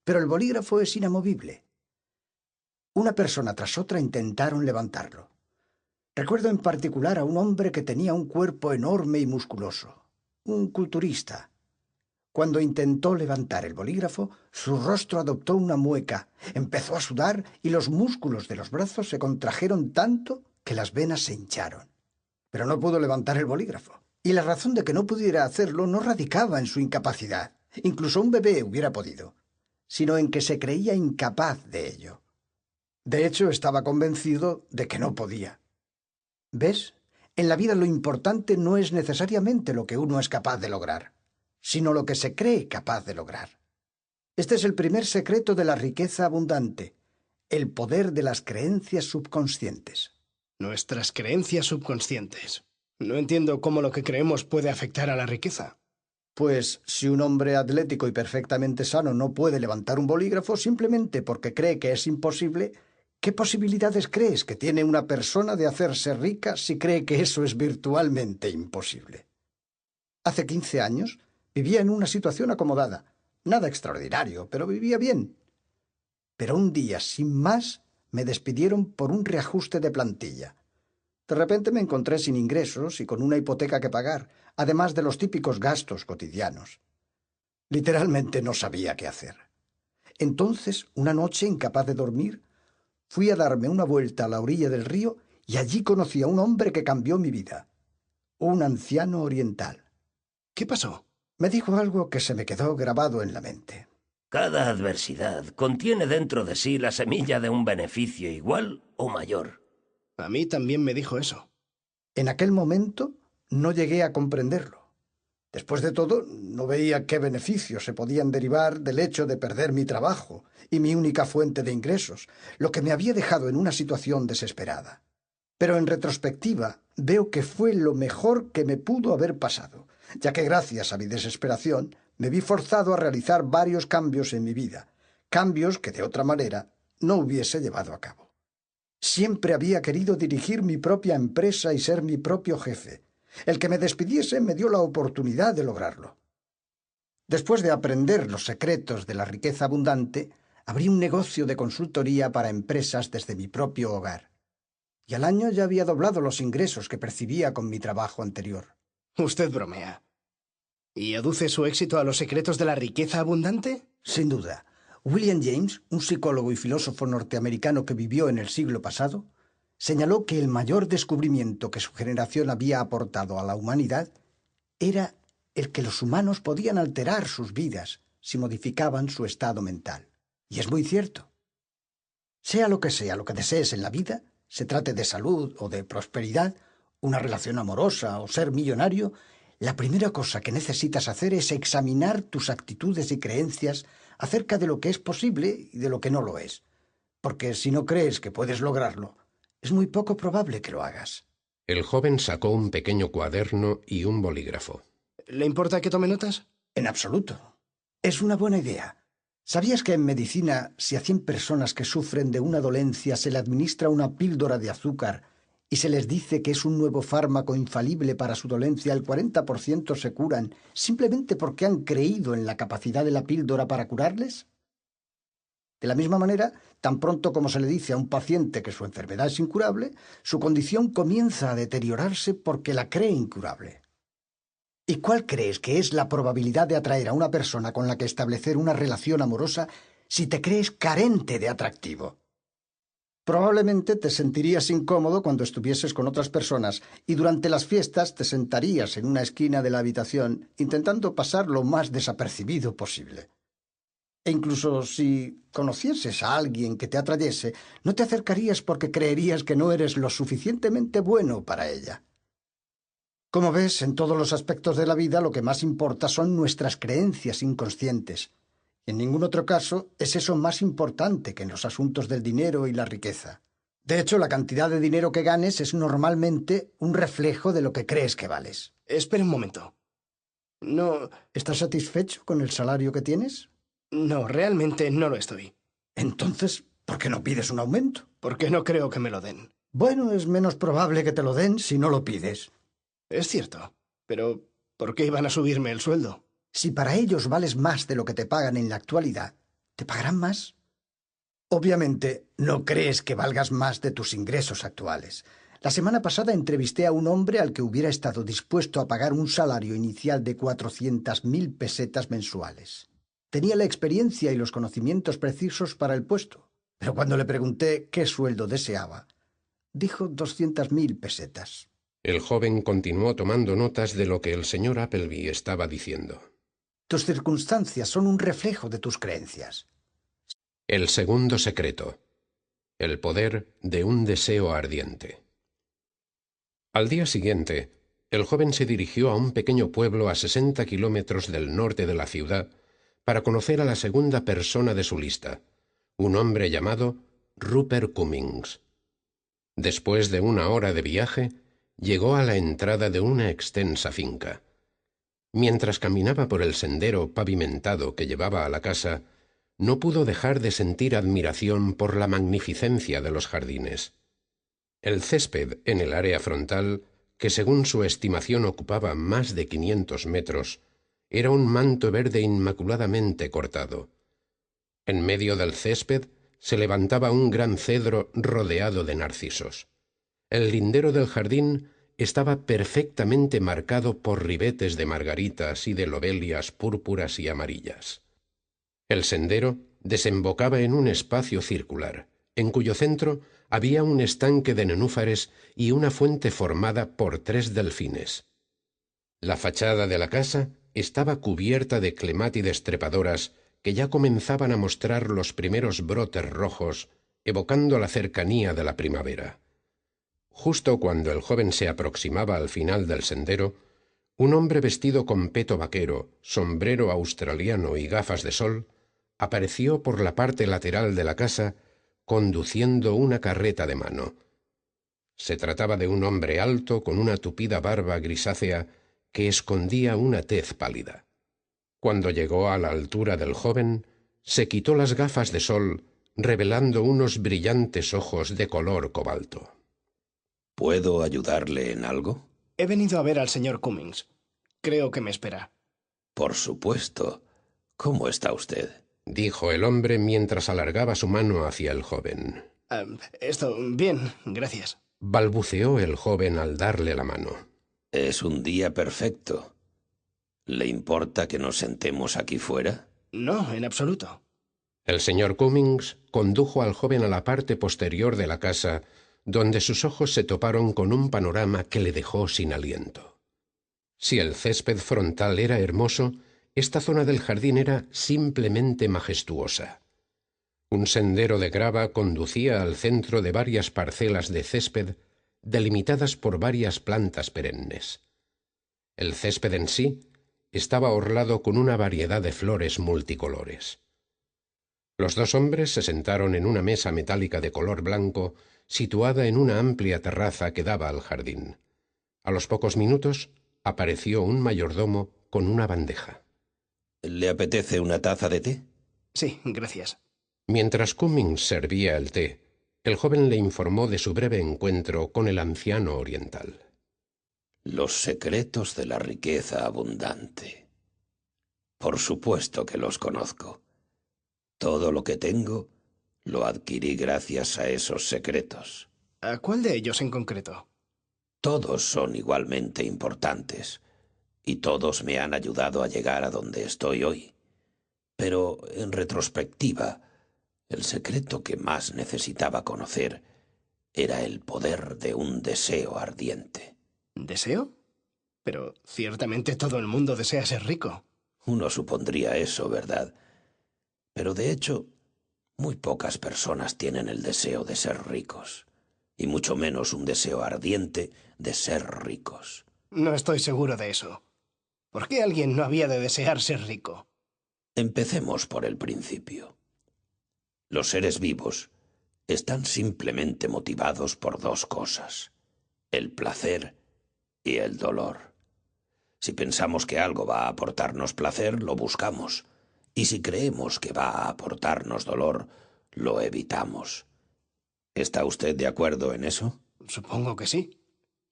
pero el bolígrafo es inamovible. Una persona tras otra intentaron levantarlo. Recuerdo en particular a un hombre que tenía un cuerpo enorme y musculoso, un culturista. Cuando intentó levantar el bolígrafo, su rostro adoptó una mueca, empezó a sudar y los músculos de los brazos se contrajeron tanto que las venas se hincharon. Pero no pudo levantar el bolígrafo. Y la razón de que no pudiera hacerlo no radicaba en su incapacidad, incluso un bebé hubiera podido, sino en que se creía incapaz de ello. De hecho, estaba convencido de que no podía. ¿Ves? En la vida lo importante no es necesariamente lo que uno es capaz de lograr, sino lo que se cree capaz de lograr. Este es el primer secreto de la riqueza abundante, el poder de las creencias subconscientes. Nuestras creencias subconscientes. No entiendo cómo lo que creemos puede afectar a la riqueza. Pues si un hombre atlético y perfectamente sano no puede levantar un bolígrafo simplemente porque cree que es imposible, ¿qué posibilidades crees que tiene una persona de hacerse rica si cree que eso es virtualmente imposible? Hace 15 años vivía en una situación acomodada. Nada extraordinario, pero vivía bien. Pero un día, sin más, me despidieron por un reajuste de plantilla. De repente me encontré sin ingresos y con una hipoteca que pagar, además de los típicos gastos cotidianos. Literalmente no sabía qué hacer. Entonces, una noche, incapaz de dormir, fui a darme una vuelta a la orilla del río y allí conocí a un hombre que cambió mi vida. Un anciano oriental. ¿Qué pasó? Me dijo algo que se me quedó grabado en la mente. Cada adversidad contiene dentro de sí la semilla de un beneficio igual o mayor. A mí también me dijo eso. En aquel momento no llegué a comprenderlo. Después de todo, no veía qué beneficios se podían derivar del hecho de perder mi trabajo y mi única fuente de ingresos, lo que me había dejado en una situación desesperada. Pero en retrospectiva veo que fue lo mejor que me pudo haber pasado, ya que gracias a mi desesperación me vi forzado a realizar varios cambios en mi vida, cambios que de otra manera no hubiese llevado a cabo. Siempre había querido dirigir mi propia empresa y ser mi propio jefe. El que me despidiese me dio la oportunidad de lograrlo. Después de aprender los secretos de la riqueza abundante, abrí un negocio de consultoría para empresas desde mi propio hogar. Y al año ya había doblado los ingresos que percibía con mi trabajo anterior. Usted bromea. ¿Y aduce su éxito a los secretos de la riqueza abundante? Sin duda. William James, un psicólogo y filósofo norteamericano que vivió en el siglo pasado, señaló que el mayor descubrimiento que su generación había aportado a la humanidad era el que los humanos podían alterar sus vidas si modificaban su estado mental. Y es muy cierto. Sea lo que desees en la vida, se trate de salud o de prosperidad, una relación amorosa o ser millonario, la primera cosa que necesitas hacer es examinar tus actitudes y creencias acerca de lo que es posible y de lo que no lo es. Porque si no crees que puedes lograrlo, es muy poco probable que lo hagas. El joven sacó un pequeño cuaderno y un bolígrafo. ¿Le importa que tome notas? En absoluto. Es una buena idea. ¿Sabías que en medicina, si a 100 personas que sufren de una dolencia se le administra una píldora de azúcar y se les dice que es un nuevo fármaco infalible para su dolencia, el 40% se curan simplemente porque han creído en la capacidad de la píldora para curarles? De la misma manera, tan pronto como se le dice a un paciente que su enfermedad es incurable, su condición comienza a deteriorarse porque la cree incurable. ¿Y cuál crees que es la probabilidad de atraer a una persona con la que establecer una relación amorosa si te crees carente de atractivo? Probablemente te sentirías incómodo cuando estuvieses con otras personas y durante las fiestas te sentarías en una esquina de la habitación intentando pasar lo más desapercibido posible. E incluso si conocieses a alguien que te atrayese, no te acercarías porque creerías que no eres lo suficientemente bueno para ella. Como ves, en todos los aspectos de la vida lo que más importa son nuestras creencias inconscientes. En ningún otro caso es eso más importante que en los asuntos del dinero y la riqueza. De hecho, la cantidad de dinero que ganes es normalmente un reflejo de lo que crees que vales. Espera un momento. No, ¿Estás satisfecho con el salario que tienes? no, realmente no lo estoy. Entonces, ¿por qué no pides un aumento? Porque no creo que me lo den. Bueno, es menos probable que te lo den si no lo pides. Es cierto. Pero, ¿por qué iban a subirme el sueldo? Si para ellos vales más de lo que te pagan en la actualidad, ¿te pagarán más? Obviamente, no crees que valgas más de tus ingresos actuales. La semana pasada entrevisté a un hombre al que hubiera estado dispuesto a pagar un salario inicial de 400.000 pesetas mensuales. Tenía la experiencia y los conocimientos precisos para el puesto, pero cuando le pregunté qué sueldo deseaba, dijo 200.000 pesetas. El joven continuó tomando notas de lo que el señor Appleby estaba diciendo. Tus circunstancias son un reflejo de tus creencias. El segundo secreto. El poder de un deseo ardiente. Al día siguiente, el joven se dirigió a un pequeño pueblo a 60 kilómetros del norte de la ciudad para conocer a la segunda persona de su lista, un hombre llamado Rupert Cummings. Después de 1 hora de viaje, llegó a la entrada de una extensa finca. Mientras caminaba por el sendero pavimentado que llevaba a la casa, no pudo dejar de sentir admiración por la magnificencia de los jardines. El césped en el área frontal, que según su estimación ocupaba más de 500 metros, era un manto verde inmaculadamente cortado. En medio del césped se levantaba un gran cedro rodeado de narcisos. El lindero del jardín estaba perfectamente marcado por ribetes de margaritas y de lobelias púrpuras y amarillas. El sendero desembocaba en un espacio circular, en cuyo centro había un estanque de nenúfares y una fuente formada por 3 delfines. La fachada de la casa estaba cubierta de clemátides trepadoras que ya comenzaban a mostrar los primeros brotes rojos, evocando la cercanía de la primavera. Justo cuando el joven se aproximaba al final del sendero, un hombre vestido con peto vaquero, sombrero australiano y gafas de sol apareció por la parte lateral de la casa conduciendo una carreta de mano. Se trataba de un hombre alto con una tupida barba grisácea que escondía una tez pálida. Cuando llegó a la altura del joven, se quitó las gafas de sol, revelando unos brillantes ojos de color cobalto. ¿Puedo ayudarle en algo? He venido a ver al señor Cummings. Creo que me espera. Por supuesto. ¿Cómo está usted? Dijo el hombre mientras alargaba su mano hacia el joven. Bien, gracias. Balbuceó el joven al darle la mano. Es un día perfecto. ¿Le importa que nos sentemos aquí fuera? No, en absoluto. El señor Cummings condujo al joven a la parte posterior de la casa, donde sus ojos se toparon con un panorama que le dejó sin aliento. Si el césped frontal era hermoso, esta zona del jardín era simplemente majestuosa. Un sendero de grava conducía al centro de varias parcelas de césped delimitadas por varias plantas perennes. El césped en sí estaba orlado con una variedad de flores multicolores. Los 2 hombres se sentaron en una mesa metálica de color blanco situada en una amplia terraza que daba al jardín. A los pocos minutos apareció un mayordomo con una bandeja. ¿Le apetece una taza de té? Sí, gracias. Mientras Cummings servía el té, el joven le informó de su breve encuentro con el anciano oriental. Los secretos de la riqueza abundante. Por supuesto que los conozco. Todo lo que tengo lo adquirí gracias a esos secretos. ¿A cuál de ellos en concreto? Todos son igualmente importantes, y todos me han ayudado a llegar a donde estoy hoy. Pero, en retrospectiva, el secreto que más necesitaba conocer era el poder de un deseo ardiente. ¿Deseo? Pero ciertamente todo el mundo desea ser rico. Uno supondría eso, ¿verdad? Pero de hecho, muy pocas personas tienen el deseo de ser ricos, y mucho menos un deseo ardiente de ser ricos. No estoy seguro de eso. ¿Por qué alguien no había de desear ser rico? Empecemos por el principio. Los seres vivos están simplemente motivados por dos cosas: el placer y el dolor. Si pensamos que algo va a aportarnos placer, lo buscamos. Y si creemos que va a aportarnos dolor, lo evitamos. ¿Está usted de acuerdo en eso? Supongo que sí.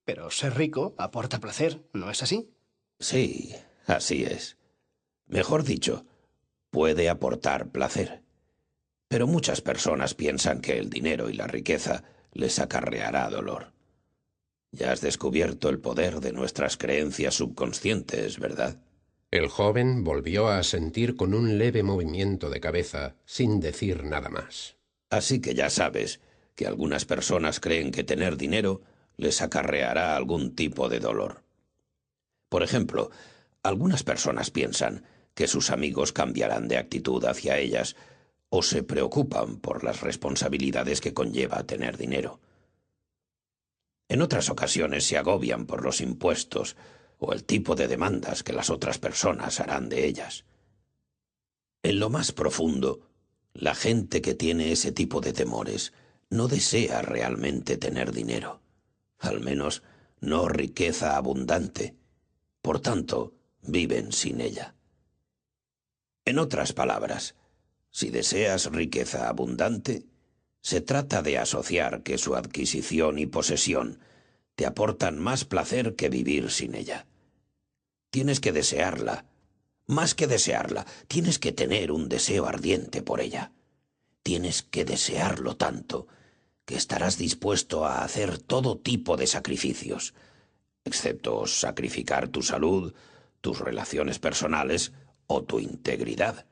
Pero ser rico aporta placer, ¿no es así? Sí, así es. Mejor dicho, puede aportar placer. Pero muchas personas piensan que el dinero y la riqueza les acarreará dolor. Ya has descubierto el poder de nuestras creencias subconscientes, ¿verdad? El joven volvió a asentir con un leve movimiento de cabeza, sin decir nada más. Así que ya sabes que algunas personas creen que tener dinero les acarreará algún tipo de dolor. Por ejemplo, algunas personas piensan que sus amigos cambiarán de actitud hacia ellas o se preocupan por las responsabilidades que conlleva tener dinero. En otras ocasiones se agobian por los impuestos o el tipo de demandas que las otras personas harán de ellas. En lo más profundo, la gente que tiene ese tipo de temores no desea realmente tener dinero, al menos no riqueza abundante. Por tanto, viven sin ella. En otras palabras, si deseas riqueza abundante, se trata de asociar que su adquisición y posesión te aportan más placer que vivir sin ella. Tienes que desearla. Más que desearla, tienes que tener un deseo ardiente por ella. Tienes que desearlo tanto que estarás dispuesto a hacer todo tipo de sacrificios, excepto sacrificar tu salud, tus relaciones personales o tu integridad,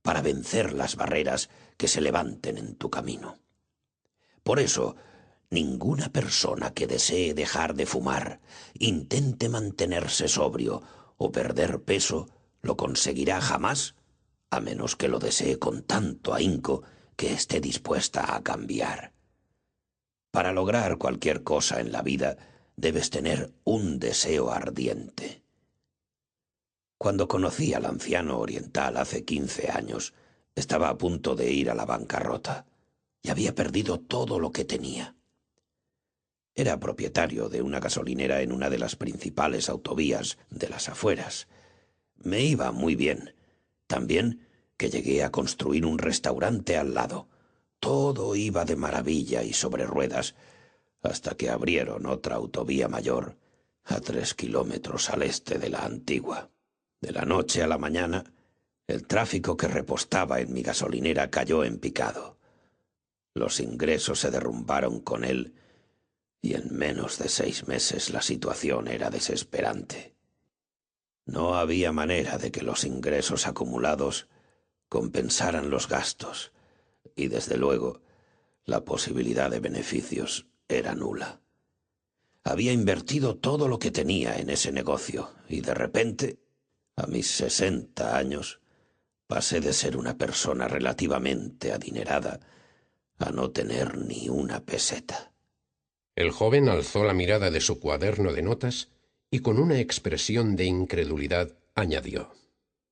para vencer las barreras que se levanten en tu camino. Por eso, ninguna persona que desee dejar de fumar, intente mantenerse sobrio o perder peso, lo conseguirá jamás, a menos que lo desee con tanto ahínco que esté dispuesta a cambiar. Para lograr cualquier cosa en la vida, debes tener un deseo ardiente. Cuando conocí al anciano oriental hace 15 años, estaba a punto de ir a la bancarrota y había perdido todo lo que tenía. Era propietario de una gasolinera en una de las principales autovías de las afueras. Me iba muy bien. También que llegué a construir un restaurante al lado. Todo iba de maravilla y sobre ruedas, hasta que abrieron otra autovía mayor a 3 kilómetros al este de la antigua. De la noche a la mañana, el tráfico que repostaba en mi gasolinera cayó en picado. Los ingresos se derrumbaron con él y en menos de 6 meses la situación era desesperante. No había manera de que los ingresos acumulados compensaran los gastos y, desde luego, la posibilidad de beneficios era nula. Había invertido todo lo que tenía en ese negocio y, de repente, a mis 60 años, pasé de ser una persona relativamente adinerada a no tener ni una peseta. El joven alzó la mirada de su cuaderno de notas y con una expresión de incredulidad añadió: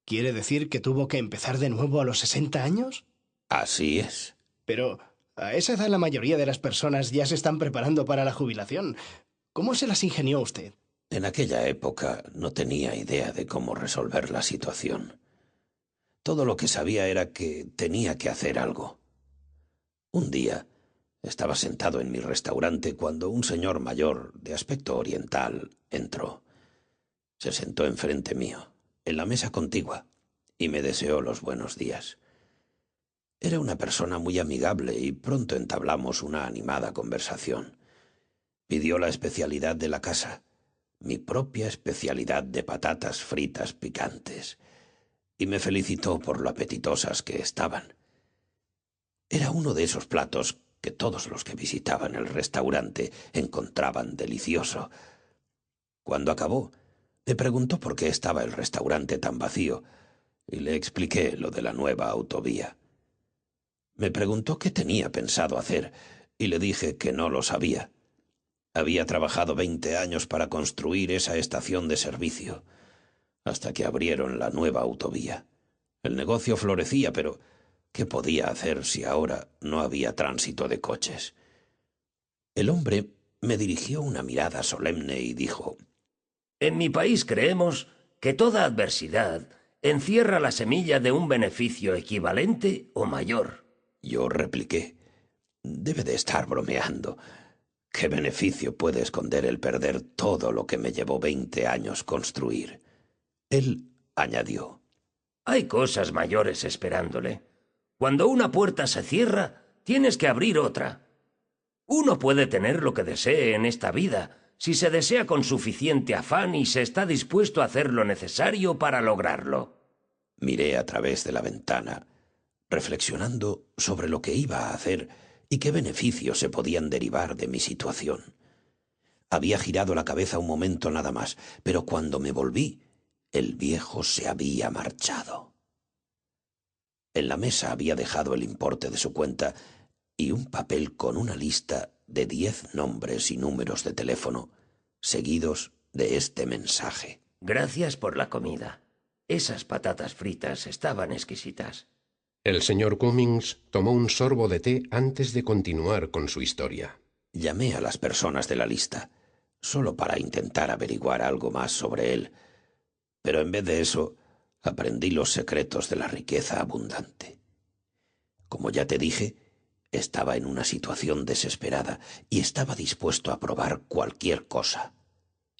¿Quiere decir que tuvo que empezar de nuevo a los 60 años? Así es. Pero A esa edad la mayoría de las personas ya se están preparando para la jubilación. ¿Cómo se las ingenió usted? En aquella época no tenía idea de cómo resolver la situación. Todo lo que sabía era que tenía que hacer algo. Un día estaba sentado en mi restaurante cuando un señor mayor, de aspecto oriental, entró. Se sentó enfrente mío, en la mesa contigua, y me deseó los buenos días. Era una persona muy amigable y pronto entablamos una animada conversación. Pidió la especialidad de la casa, mi propia especialidad de patatas fritas picantes, y me felicitó por lo apetitosas que estaban. Era uno de esos platos que todos los que visitaban el restaurante encontraban delicioso. Cuando acabó, me preguntó por qué estaba el restaurante tan vacío, y le expliqué lo de la nueva autovía. Me preguntó qué tenía pensado hacer, y le dije que no lo sabía. Había trabajado 20 años para construir esa estación de servicio, hasta que abrieron la nueva autovía. El negocio florecía, pero ¿qué podía hacer si ahora no había tránsito de coches? El hombre me dirigió una mirada solemne y dijo: En mi país creemos que toda adversidad encierra la semilla de un beneficio equivalente o mayor. Yo repliqué: debe de estar bromeando. ¿Qué beneficio puede esconder el perder todo lo que me llevó 20 años construir? Él añadió: Hay cosas mayores esperándole. Cuando una puerta se cierra, tienes que abrir otra. Uno puede tener lo que desee en esta vida, si se desea con suficiente afán y se está dispuesto a hacer lo necesario para lograrlo. Miré a través de la ventana, reflexionando sobre lo que iba a hacer y qué beneficios se podían derivar de mi situación. Había girado la cabeza un momento nada más, pero cuando me volví, el viejo se había marchado. En la mesa había dejado el importe de su cuenta y un papel con una lista de 10 nombres y números de teléfono, seguidos de este mensaje: Gracias por la comida. Esas patatas fritas estaban exquisitas. El señor Cummings tomó un sorbo de té antes de continuar con su historia. Llamé a las personas de la lista, solo para intentar averiguar algo más sobre él, pero en vez de eso, aprendí los secretos de la riqueza abundante. Como ya te dije, estaba en una situación desesperada y estaba dispuesto a probar cualquier cosa.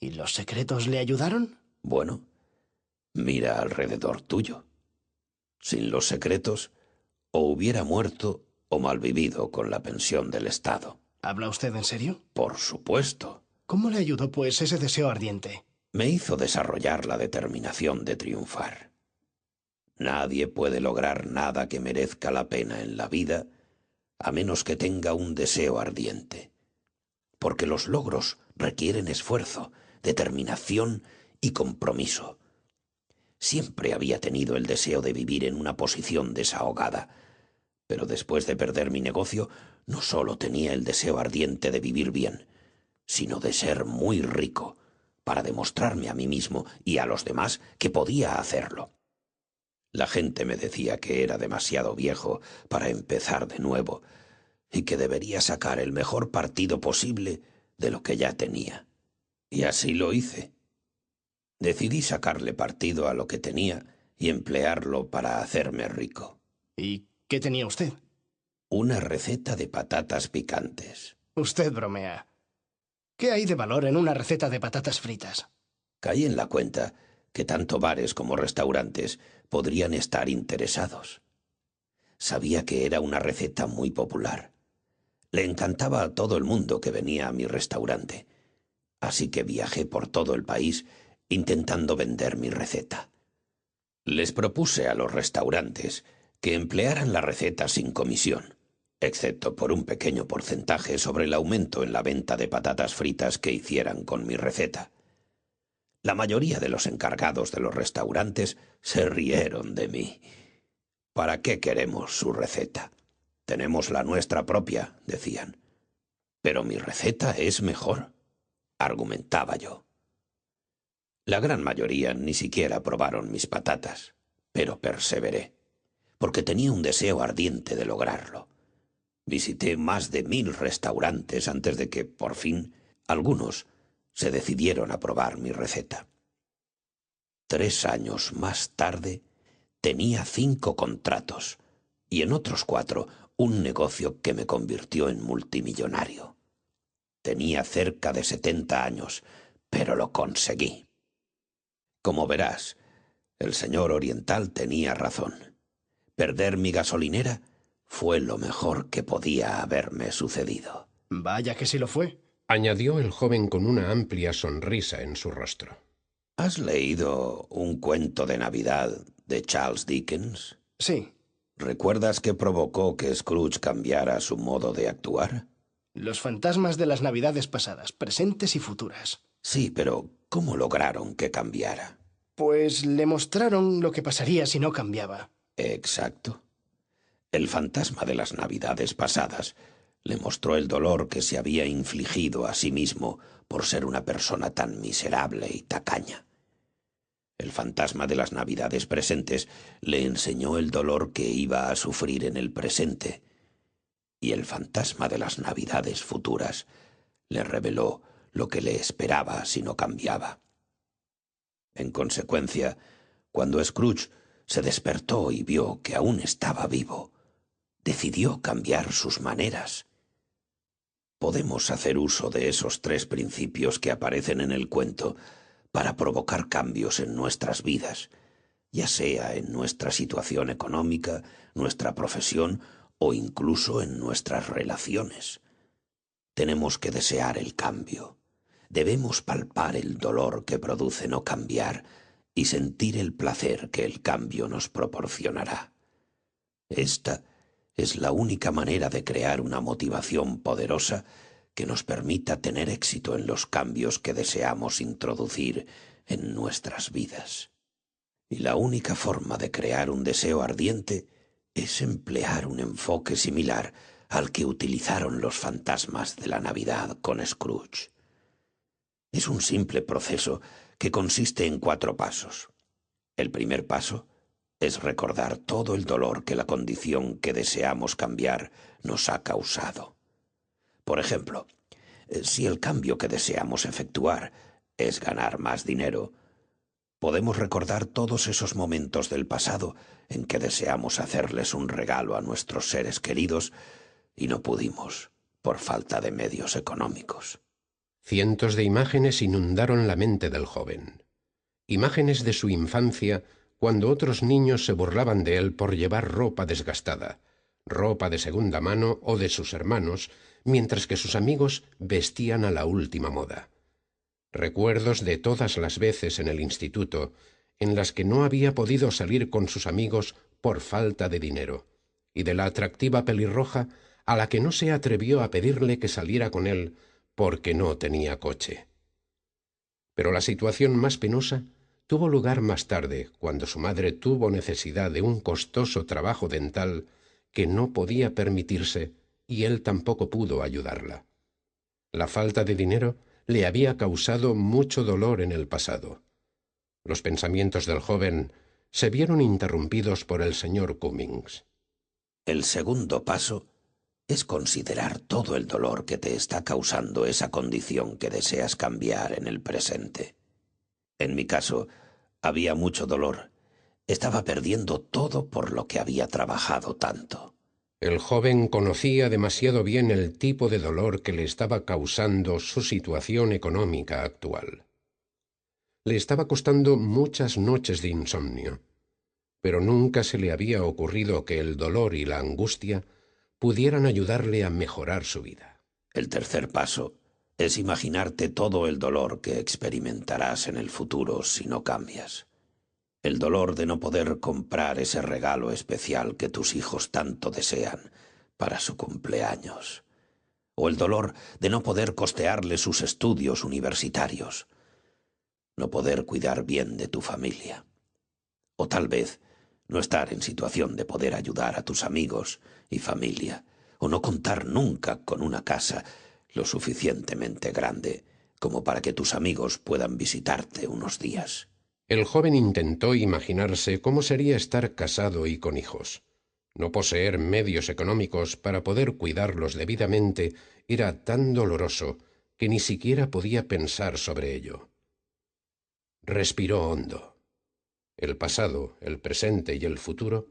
¿Y los secretos le ayudaron? Bueno, mira alrededor tuyo. Sin los secretos, o hubiera muerto o malvivido con la pensión del Estado. ¿Habla usted en serio? Por supuesto. ¿Cómo le ayudó, pues, ese deseo ardiente? Me hizo desarrollar la determinación de triunfar. Nadie puede lograr nada que merezca la pena en la vida a menos que tenga un deseo ardiente. Porque los logros requieren esfuerzo, determinación y compromiso. Siempre había tenido el deseo de vivir en una posición desahogada, pero después de perder mi negocio, no solo tenía el deseo ardiente de vivir bien, sino de ser muy rico, para demostrarme a mí mismo y a los demás que podía hacerlo. La gente me decía que era demasiado viejo para empezar de nuevo y que debería sacar el mejor partido posible de lo que ya tenía. Y así lo hice. Decidí sacarle partido a lo que tenía y emplearlo para hacerme rico. ¿Y qué tenía usted? Una receta de patatas picantes. Usted bromea. ¿Qué hay de valor en una receta de patatas fritas? Caí en la cuenta que tanto bares como restaurantes podrían estar interesados. Sabía que era una receta muy popular. Le encantaba a todo el mundo que venía a mi restaurante, así que viajé por todo el país intentando vender mi receta. Les propuse a los restaurantes que emplearan la receta sin comisión, excepto por un pequeño porcentaje sobre el aumento en la venta de patatas fritas que hicieran con mi receta. La mayoría de los encargados de los restaurantes se rieron de mí. ¿Para qué queremos su receta? Tenemos la nuestra propia, decían. Pero mi receta es mejor, argumentaba yo. La gran mayoría ni siquiera probaron mis patatas, pero perseveré, porque tenía un deseo ardiente de lograrlo. Visité más de 1000 restaurantes antes de que, por fin, algunos se decidieron a probar mi receta. 3 años más tarde, tenía 5 contratos y en otros 4 un negocio que me convirtió en multimillonario. Tenía cerca de 70 años, pero lo conseguí. Como verás, el señor oriental tenía razón. Perder mi gasolinera fue lo mejor que podía haberme sucedido. Vaya que sí lo fue. Añadió el joven con una amplia sonrisa en su rostro. ¿Has leído un cuento de Navidad de Charles Dickens? Sí. ¿Recuerdas qué provocó que Scrooge cambiara su modo de actuar? Los fantasmas de las Navidades pasadas, presentes y futuras. Sí, pero ¿cómo lograron que cambiara? Pues le mostraron lo que pasaría si no cambiaba. Exacto. El fantasma de las Navidades pasadas le mostró el dolor que se había infligido a sí mismo por ser una persona tan miserable y tacaña. El fantasma de las Navidades presentes le enseñó el dolor que iba a sufrir en el presente, y el fantasma de las Navidades futuras le reveló lo que le esperaba si no cambiaba. En consecuencia, cuando Scrooge se despertó y vio que aún estaba vivo, decidió cambiar sus maneras. Podemos hacer uso de esos 3 principios que aparecen en el cuento para provocar cambios en nuestras vidas, ya sea en nuestra situación económica, nuestra profesión o incluso en nuestras relaciones. Tenemos que desear el cambio. Debemos palpar el dolor que produce no cambiar y sentir el placer que el cambio nos proporcionará. Esta es la única manera de crear una motivación poderosa que nos permita tener éxito en los cambios que deseamos introducir en nuestras vidas. Y la única forma de crear un deseo ardiente es emplear un enfoque similar al que utilizaron los fantasmas de la Navidad con Scrooge. Es un simple proceso que consiste en 4 pasos. El primer paso es recordar todo el dolor que la condición que deseamos cambiar nos ha causado. Por ejemplo, si el cambio que deseamos efectuar es ganar más dinero, podemos recordar todos esos momentos del pasado en que deseamos hacerles un regalo a nuestros seres queridos y no pudimos por falta de medios económicos. Cientos de imágenes inundaron la mente del joven. Imágenes de su infancia, cuando otros niños se burlaban de él por llevar ropa desgastada, ropa de segunda mano o de sus hermanos, mientras que sus amigos vestían a la última moda. Recuerdos de todas las veces en el instituto en las que no había podido salir con sus amigos por falta de dinero, y de la atractiva pelirroja a la que no se atrevió a pedirle que saliera con él porque no tenía coche. Pero la situación más penosa tuvo lugar más tarde, cuando su madre tuvo necesidad de un costoso trabajo dental que no podía permitirse y él tampoco pudo ayudarla. La falta de dinero le había causado mucho dolor en el pasado. Los pensamientos del joven se vieron interrumpidos por el señor Cummings. El segundo paso es considerar todo el dolor que te está causando esa condición que deseas cambiar en el presente. En mi caso, había mucho dolor. Estaba perdiendo todo por lo que había trabajado tanto. El joven conocía demasiado bien el tipo de dolor que le estaba causando su situación económica actual. Le estaba costando muchas noches de insomnio, pero nunca se le había ocurrido que el dolor y la angustia pudieran ayudarle a mejorar su vida. El tercer paso es imaginarte todo el dolor que experimentarás en el futuro si no cambias. El dolor de no poder comprar ese regalo especial que tus hijos tanto desean para su cumpleaños. O el dolor de no poder costearle sus estudios universitarios. No poder cuidar bien de tu familia. O tal vez no estar en situación de poder ayudar a tus amigos y familia. O no contar nunca con una casa lo suficientemente grande como para que tus amigos puedan visitarte unos días. El joven intentó imaginarse cómo sería estar casado y con hijos. No poseer medios económicos para poder cuidarlos debidamente era tan doloroso que ni siquiera podía pensar sobre ello. Respiró hondo. El pasado, el presente y el futuro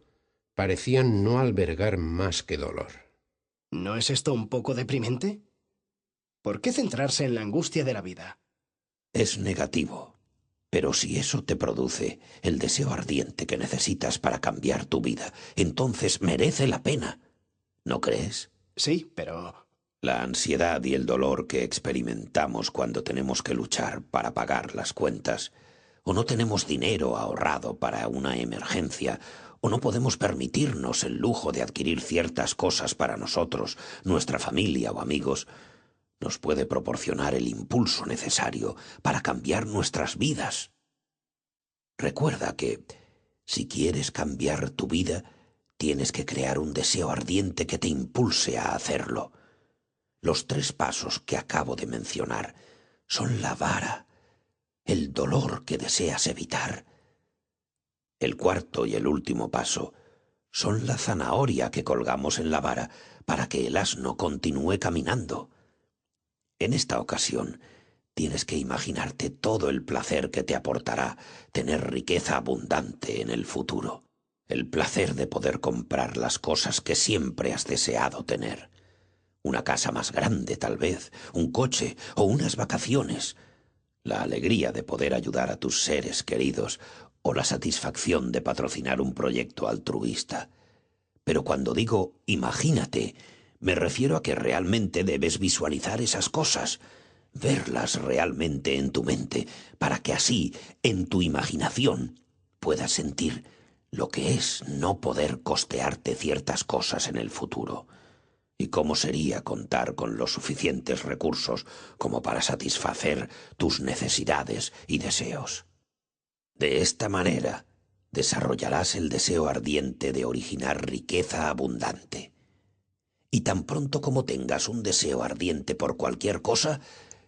parecían no albergar más que dolor. ¿No es esto un poco deprimente? ¿Por qué centrarse en la angustia de la vida? Es negativo. Pero si eso te produce el deseo ardiente que necesitas para cambiar tu vida, entonces merece la pena. ¿No crees? Sí, pero... La ansiedad y el dolor que experimentamos cuando tenemos que luchar para pagar las cuentas, o no tenemos dinero ahorrado para una emergencia, o no podemos permitirnos el lujo de adquirir ciertas cosas para nosotros, nuestra familia o amigos, nos puede proporcionar el impulso necesario para cambiar nuestras vidas. Recuerda que, si quieres cambiar tu vida, tienes que crear un deseo ardiente que te impulse a hacerlo. Los 3 pasos que acabo de mencionar son la vara, el dolor que deseas evitar. El 4º y el último paso son la zanahoria que colgamos en la vara para que el asno continúe caminando. En esta ocasión, tienes que imaginarte todo el placer que te aportará tener riqueza abundante en el futuro. El placer de poder comprar las cosas que siempre has deseado tener. Una casa más grande, tal vez, un coche o unas vacaciones. La alegría de poder ayudar a tus seres queridos o la satisfacción de patrocinar un proyecto altruista. Pero cuando digo imagínate, me refiero a que realmente debes visualizar esas cosas, verlas realmente en tu mente, para que así, en tu imaginación, puedas sentir lo que es no poder costearte ciertas cosas en el futuro, y cómo sería contar con los suficientes recursos como para satisfacer tus necesidades y deseos. De esta manera, desarrollarás el deseo ardiente de originar riqueza abundante. Y tan pronto como tengas un deseo ardiente por cualquier cosa,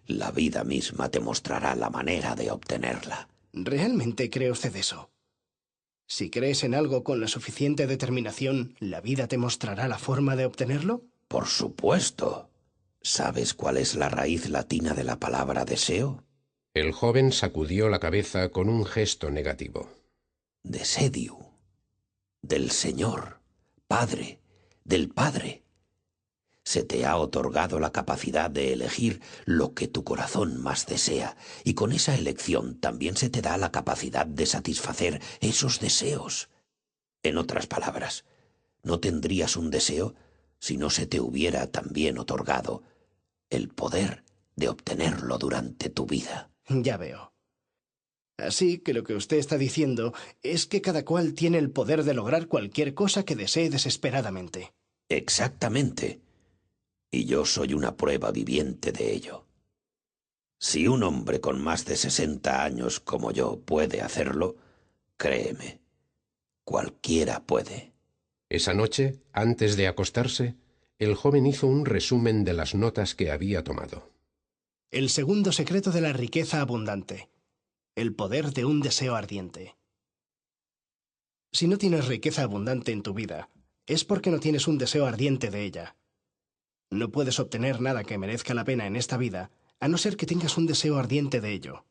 la vida misma te mostrará la manera de obtenerla. ¿Realmente cree usted eso? Si crees en algo con la suficiente determinación, ¿la vida te mostrará la forma de obtenerlo? Por supuesto. ¿Sabes cuál es la raíz latina de la palabra deseo? El joven sacudió la cabeza con un gesto negativo. Desediu. Del Señor, Padre, del Padre. Se te ha otorgado la capacidad de elegir lo que tu corazón más desea, y con esa elección también se te da la capacidad de satisfacer esos deseos. En otras palabras, no tendrías un deseo si no se te hubiera también otorgado el poder de obtenerlo durante tu vida. Ya veo. Así que lo que usted está diciendo es que cada cual tiene el poder de lograr cualquier cosa que desee desesperadamente. Exactamente. Y yo soy una prueba viviente de ello. Si un hombre con más de 60 años como yo puede hacerlo, créeme, cualquiera puede. Esa noche, antes de acostarse, el joven hizo un resumen de las notas que había tomado. El segundo secreto de la riqueza abundante. El poder de un deseo ardiente. Si no tienes riqueza abundante en tu vida, es porque no tienes un deseo ardiente de ella. No puedes obtener nada que merezca la pena en esta vida, a no ser que tengas un deseo ardiente de ello.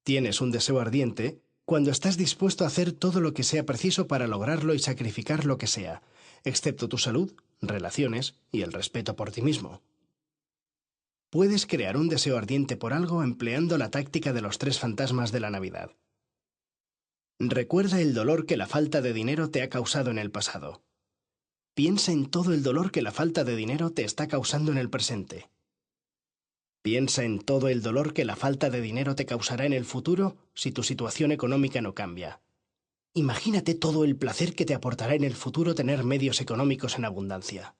Tienes un deseo ardiente cuando estás dispuesto a hacer todo lo que sea preciso para lograrlo y sacrificar lo que sea, excepto tu salud, relaciones y el respeto por ti mismo. Puedes crear un deseo ardiente por algo empleando la táctica de los 3 fantasmas de la Navidad. Recuerda el dolor que la falta de dinero te ha causado en el pasado. Piensa en todo el dolor que la falta de dinero te está causando en el presente. Piensa en todo el dolor que la falta de dinero te causará en el futuro si tu situación económica no cambia. Imagínate todo el placer que te aportará en el futuro tener medios económicos en abundancia.